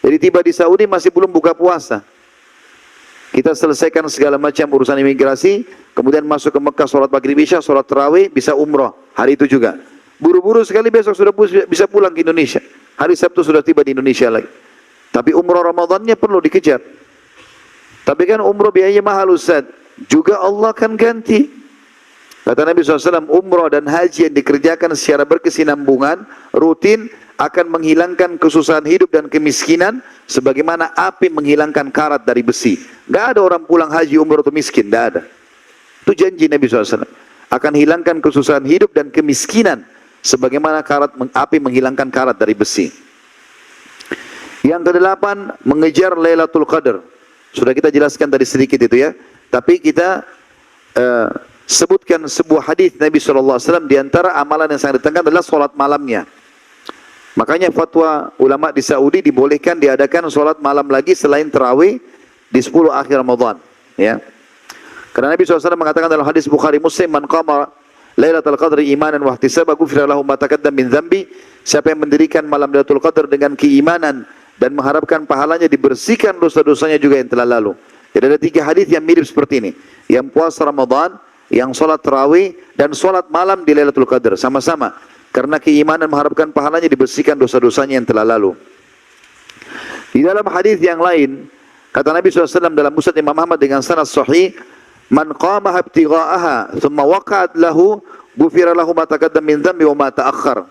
Jadi tiba di Saudi masih belum buka puasa. Kita selesaikan segala macam urusan imigrasi, kemudian masuk ke Mekah, sholat maghrib isya, sholat tarawih, bisa umrah hari itu juga. Buru-buru sekali besok sudah bisa pulang ke Indonesia. Hari Sabtu sudah tiba di Indonesia lagi. Tapi umrah Ramadannya perlu dikejar. Tapi kan umrah biayanya mahal Ustaz. Juga Allah akan ganti. Kata Nabi SAW, umrah dan haji yang dikerjakan secara berkesinambungan, rutin, akan menghilangkan kesusahan hidup dan kemiskinan, sebagaimana api menghilangkan karat dari besi. Gak ada orang pulang haji umrah itu miskin, gak ada. Itu janji Nabi SAW. Akan hilangkan kesusahan hidup dan kemiskinan, sebagaimana api menghilangkan karat dari besi. Yang kedelapan, mengejar Lailatul Qadar. Sudah kita jelaskan tadi sedikit itu ya. Tapi kita sebutkan sebuah hadis Nabi SAW, di antara amalan yang sangat ditekankan adalah sholat malamnya. Makanya fatwa ulama di Saudi dibolehkan diadakan sholat malam lagi selain tarawih di 10 akhir Ramadan. Ya. Karena Nabi SAW mengatakan dalam hadis Bukhari Muslim, man qama Lailatul Qadri imanan wa ihtisaban ghufira lahu ma taqaddama min dzambi. Siapa yang mendirikan malam Lailatul Qadar dengan keimanan dan mengharapkan pahalanya, dibersihkan dosa-dosanya juga yang telah lalu. Jadi ada 3 hadis yang mirip seperti ini. Yang puasa Ramadan, yang sholat tarawih, dan sholat malam di Lailatul Qadar. Sama-sama. Karena keimanan mengharapkan pahalanya, dibersihkan dosa-dosanya yang telah lalu. Di dalam hadis yang lain, kata Nabi SAW dalam Musnad Imam Ahmad dengan sanad sahih, man qama ibtigha'aha thumma waqa'at lahu ghufira lahu ma taqaddama min dzambi wa ma ta'akhkhar.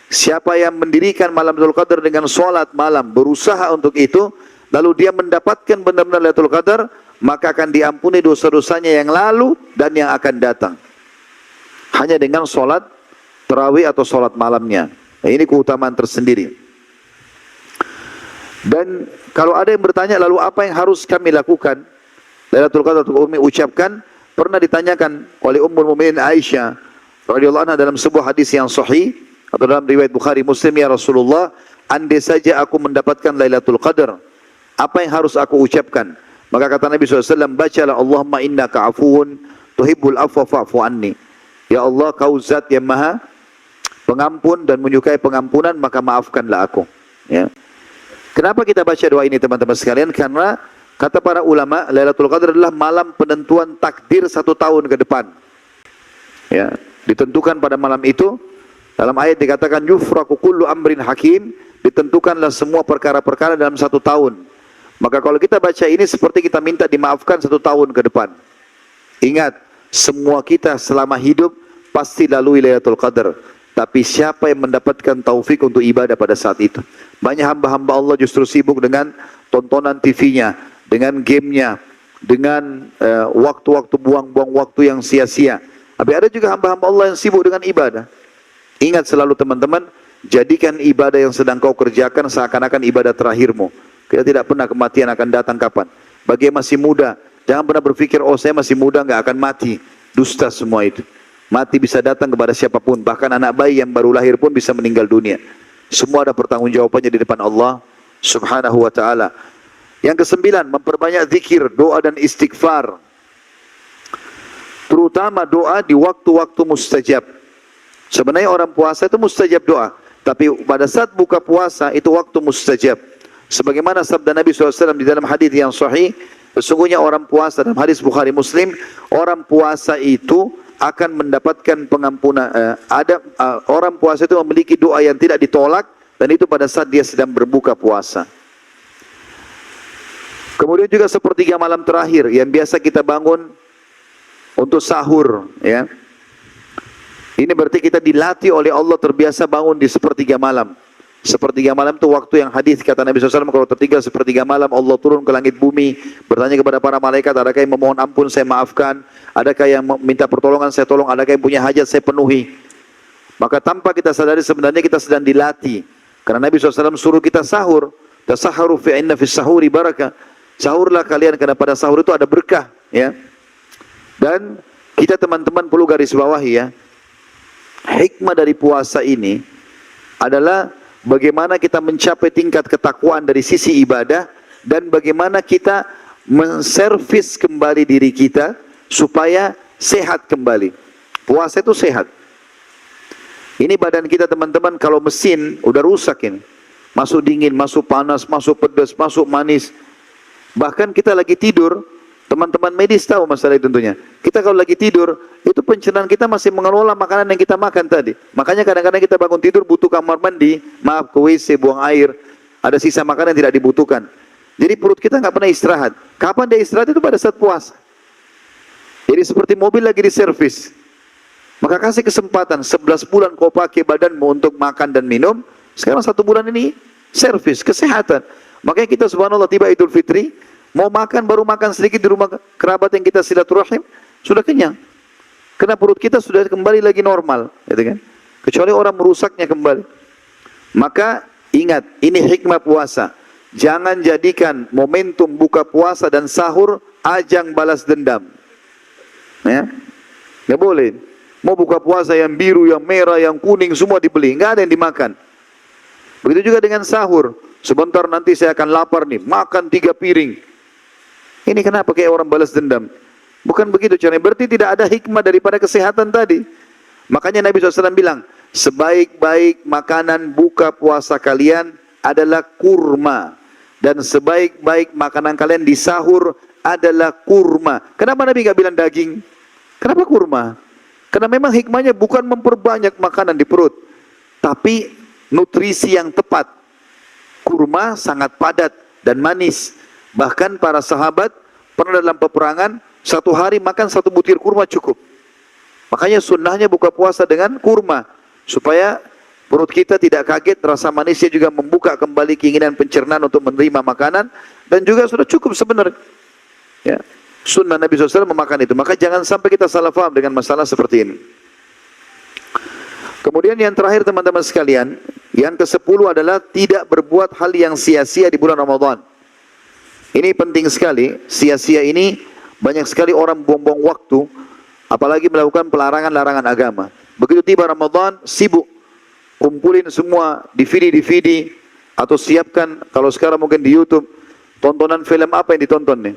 Siapa yang mendirikan malam Lailatul Qadar dengan sholat malam, berusaha untuk itu, lalu dia mendapatkan benar-benar Lailatul Qadar, maka akan diampuni dosa-dosanya yang lalu dan yang akan datang. Hanya dengan sholat tarawih atau sholat malamnya. Nah, ini keutamaan tersendiri. Dan kalau ada yang bertanya, lalu apa yang harus kami lakukan? Lailatul Qadar Umi ucapkan, pernah ditanyakan oleh Ummul Mukminin Aisyah radhiyallahu anha dalam sebuah hadis yang sahih atau dalam riwayat Bukhari Muslim, ya Rasulullah, andai saja aku mendapatkan Lailatul Qadar, apa yang harus aku ucapkan? Maka kata Nabi SAW, bacalah Allahumma innaka afuun tuhibbul afwa fa'fu anni. Ya Allah, kau zat yang maha pengampun dan menyukai pengampunan, maka maafkanlah aku. Ya. Kenapa kita baca doa ini teman-teman sekalian? Karena kata para ulama, Lailatul Qadar adalah malam penentuan takdir 1 tahun ke depan. Ya, ditentukan pada malam itu. Dalam ayat dikatakan yufraku kullu amrin hakim, ditentukanlah semua perkara-perkara dalam 1 tahun. Maka kalau kita baca ini seperti kita minta dimaafkan 1 tahun ke depan. Ingat, semua kita selama hidup pasti lalui Lailatul Qadar. Tapi siapa yang mendapatkan taufik untuk ibadah pada saat itu? Banyak hamba-hamba Allah justru sibuk dengan tontonan TV-nya, dengan gamenya, dengan waktu-waktu buang-buang waktu yang sia-sia. Tapi ada juga hamba-hamba Allah yang sibuk dengan ibadah. Ingat selalu teman-teman, jadikan ibadah yang sedang kau kerjakan seakan-akan ibadah terakhirmu. Kita tidak pernah kematian akan datang kapan. Bagi yang masih muda, jangan pernah berpikir, oh saya masih muda nggak akan mati. Dusta semua itu. Mati bisa datang kepada siapapun. Bahkan anak bayi yang baru lahir pun bisa meninggal dunia. Semua ada pertanggungjawabannya di depan Allah Subhanahu wa ta'ala. Yang ke-9, memperbanyak zikir, doa dan istighfar. Terutama doa di waktu-waktu mustajab. Sebenarnya orang puasa itu mustajab doa. Tapi pada saat buka puasa itu waktu mustajab. Sebagaimana sabda Nabi SAW di dalam hadis yang sahih, sesungguhnya orang puasa, dalam hadis Bukhari Muslim, orang puasa itu akan mendapatkan pengampunan. Orang puasa itu memiliki doa yang tidak ditolak, dan itu pada saat dia sedang berbuka puasa. Kemudian juga sepertiga malam terakhir yang biasa kita bangun untuk sahur, ya. Ini berarti kita dilatih oleh Allah terbiasa bangun di sepertiga malam. Sepertiga malam itu waktu yang hadis kata Nabi SAW, kalau tertinggal sepertiga malam Allah turun ke langit bumi, bertanya kepada para malaikat, adakah yang memohon ampun saya maafkan, adakah yang minta pertolongan saya tolong, adakah yang punya hajat saya penuhi. Maka tanpa kita sadari sebenarnya kita sedang dilatih. Karena Nabi SAW suruh kita sahur. Tasaharu fi inna fis sahuri barakah. Sahurlah kalian karena pada sahur itu ada berkah, ya. Dan kita teman-teman perlu garis bawahi, ya. Hikmah dari puasa ini adalah bagaimana kita mencapai tingkat ketakwaan dari sisi ibadah dan bagaimana kita menservis kembali diri kita supaya sehat kembali. Puasa itu sehat. Ini badan kita teman-teman kalau mesin udah rusak ini. Masuk dingin, masuk panas, masuk pedas, masuk manis. Bahkan kita lagi tidur, teman-teman medis tahu masalah itu tentunya. Kita kalau lagi tidur, itu pencernaan kita masih mengelola makanan yang kita makan tadi. Makanya kadang-kadang kita bangun tidur butuh kamar mandi, maaf ke WC, buang air, ada sisa makanan yang tidak dibutuhkan. Jadi perut kita nggak pernah istirahat. Kapan dia istirahat itu pada saat puasa. Jadi seperti mobil lagi diservis. Maka kasih kesempatan 11 bulan kau pakai badanmu untuk makan dan minum. Sekarang 1 bulan ini servis, kesehatan. Makanya kita subhanallah tiba Idul Fitri, mau makan baru makan sedikit di rumah kerabat yang kita silaturahim, sudah kenyang. Karena perut kita sudah kembali lagi normal, gitu kan? Kecuali orang merusaknya kembali. Maka ingat, ini hikmah puasa. Jangan jadikan momentum buka puasa dan sahur ajang balas dendam. Ya, nggak boleh. Mau buka puasa yang biru, yang merah, yang kuning semua dibeli, nggak ada yang dimakan. Begitu juga dengan sahur. Sebentar nanti saya akan lapar nih, makan 3 piring. Ini kenapa kayak orang balas dendam? Bukan begitu caranya. Berarti tidak ada hikmah daripada kesehatan tadi. Makanya Nabi SAW bilang, sebaik-baik makanan buka puasa kalian adalah kurma. Dan sebaik-baik makanan kalian di sahur adalah kurma. Kenapa Nabi nggak bilang daging? Kenapa kurma? Karena memang hikmahnya bukan memperbanyak makanan di perut, tapi nutrisi yang tepat. Kurma sangat padat dan manis. Bahkan para sahabat pernah dalam peperangan 1 hari makan 1 butir kurma cukup. Makanya sunnahnya buka puasa dengan kurma supaya perut kita tidak kaget, rasa manisnya juga membuka kembali keinginan pencernaan untuk menerima makanan dan juga sudah cukup sebenarnya. Ya, sunnah Nabi SAW memakan itu. Maka jangan sampai kita salah faham dengan masalah seperti ini. Kemudian yang terakhir teman-teman sekalian, yang ke-10 adalah tidak berbuat hal yang sia-sia di bulan Ramadan. Ini penting sekali. Sia-sia ini banyak sekali orang buang-buang waktu, apalagi melakukan pelarangan-larangan agama. Begitu tiba Ramadan, sibuk kumpulin semua DVD atau siapkan, kalau sekarang mungkin di YouTube, tontonan film apa yang ditonton nih?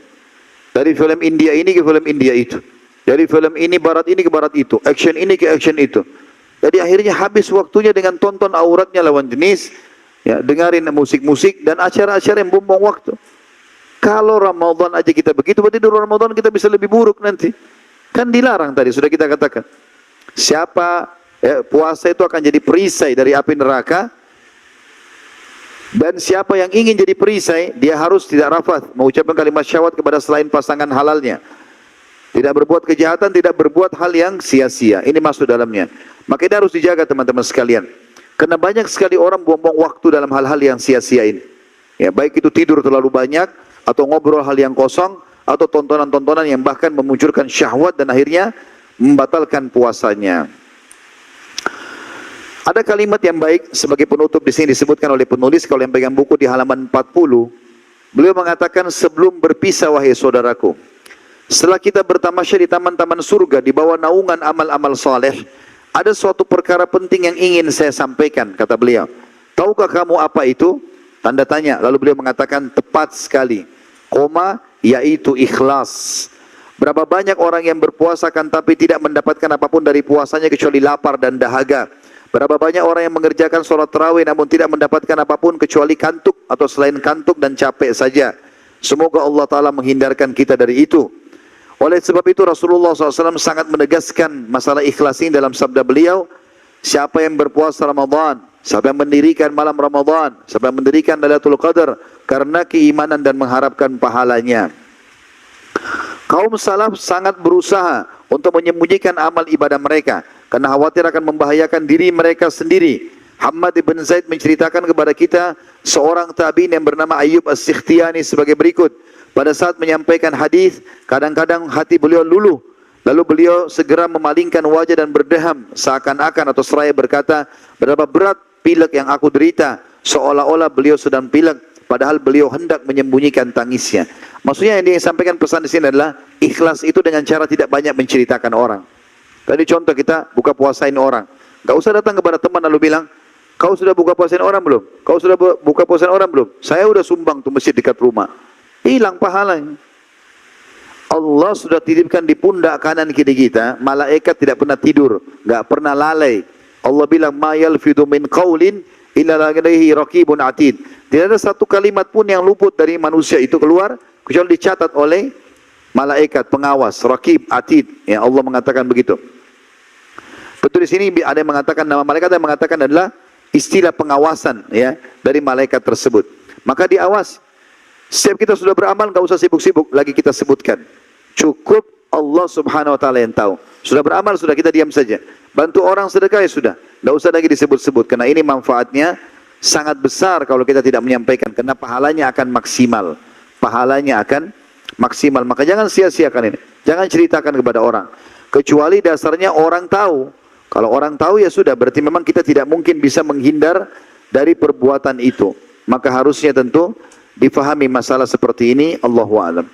Dari film India ini ke film India itu. Dari film ini barat ini ke barat itu. Action ini ke action itu. Jadi akhirnya habis waktunya dengan tonton auratnya lawan jenis, ya, dengarin musik-musik dan acara-acara yang buang-buang waktu. Kalau Ramadan aja kita begitu, berarti di Ramadan kita bisa lebih buruk nanti. Kan dilarang tadi, sudah kita katakan. Siapa puasa itu akan jadi perisai dari api neraka. Dan siapa yang ingin jadi perisai, dia harus tidak rafath, mengucapkan kalimat syahwat kepada selain pasangan halalnya. Tidak berbuat kejahatan, tidak berbuat hal yang sia-sia. Ini masuk dalamnya. Maka ini harus dijaga teman-teman sekalian. Karena banyak sekali orang buang-buang waktu dalam hal-hal yang sia-sia ini. Ya, baik itu tidur terlalu banyak, atau ngobrol hal yang kosong, atau tontonan-tontonan yang bahkan memunculkan syahwat dan akhirnya membatalkan puasanya. Ada kalimat yang baik sebagai penutup di sini disebutkan oleh penulis kalau yang pegang buku di halaman 40. Beliau mengatakan, sebelum berpisah wahai saudaraku, setelah kita bertamasya di taman-taman surga di bawah naungan amal-amal saleh, ada suatu perkara penting yang ingin saya sampaikan, kata beliau. Tahukah kamu apa itu? Tanda tanya. Lalu beliau mengatakan, tepat sekali. Koma, yaitu ikhlas. Berapa banyak orang yang berpuasa kan tapi tidak mendapatkan apapun dari puasanya kecuali lapar dan dahaga. Berapa banyak orang yang mengerjakan sholat tarawih namun tidak mendapatkan apapun kecuali kantuk atau selain kantuk dan capek saja. Semoga Allah Ta'ala menghindarkan kita dari itu. Oleh sebab itu Rasulullah SAW sangat menegaskan masalah ikhlas ini dalam sabda beliau, siapa yang berpuasa Ramadan, siapa yang mendirikan malam Ramadan, siapa yang mendirikan Lailatul Qadar karena keimanan dan mengharapkan pahalanya. Kaum salaf sangat berusaha untuk menyembunyikan amal ibadah mereka karena khawatir akan membahayakan diri mereka sendiri. Hammad ibn Zaid menceritakan kepada kita seorang tabi'in yang bernama Ayyub As-Sikhtiyani sebagai berikut. Pada saat menyampaikan hadis, kadang-kadang hati beliau luluh. Lalu beliau segera memalingkan wajah dan berdeham seakan-akan atau seraya berkata, betapa berat pilek yang aku derita. Seolah-olah beliau sedang pilek, padahal beliau hendak menyembunyikan tangisnya. Maksudnya yang disampaikan pesan di sini adalah ikhlas itu dengan cara tidak banyak menceritakan orang. Tadi contoh kita buka puasain orang. Gak usah datang kepada teman lalu bilang, kau sudah buka puasain orang belum? Kau sudah buka puasain orang belum? Saya sudah sumbang tuh masjid dekat rumah. Hilang pahalanya. Allah sudah titipkan di pundak kanan kiri kita, malaikat tidak pernah tidur, gak pernah lalai. Allah bilang, ma yalfidu min qaulin illa ladaihi raqibun atid. Tidak ada satu kalimat pun yang luput dari manusia itu keluar kecuali dicatat oleh malaikat pengawas, raqib, atid. Ya, Allah mengatakan begitu. Betul di sini ada yang mengatakan, nama malaikat yang mengatakan adalah istilah pengawasan ya dari malaikat tersebut. Maka diawas. Setiap kita sudah beramal, enggak usah sibuk-sibuk lagi kita sebutkan. Cukup Allah Subhanahu wa taala yang tahu. Sudah beramal, sudah kita diam saja. Bantu orang sedekah ya sudah. Enggak usah lagi disebut-sebut karena ini manfaatnya sangat besar kalau kita tidak menyampaikan karena pahalanya akan maksimal. Pahalanya akan maksimal. Maka jangan sia-siakan ini. Jangan ceritakan kepada orang. Kecuali dasarnya orang tahu. Kalau orang tahu ya sudah, berarti memang kita tidak mungkin bisa menghindar dari perbuatan itu. Maka harusnya tentu difahami masalah seperti ini, Allahu a'lam.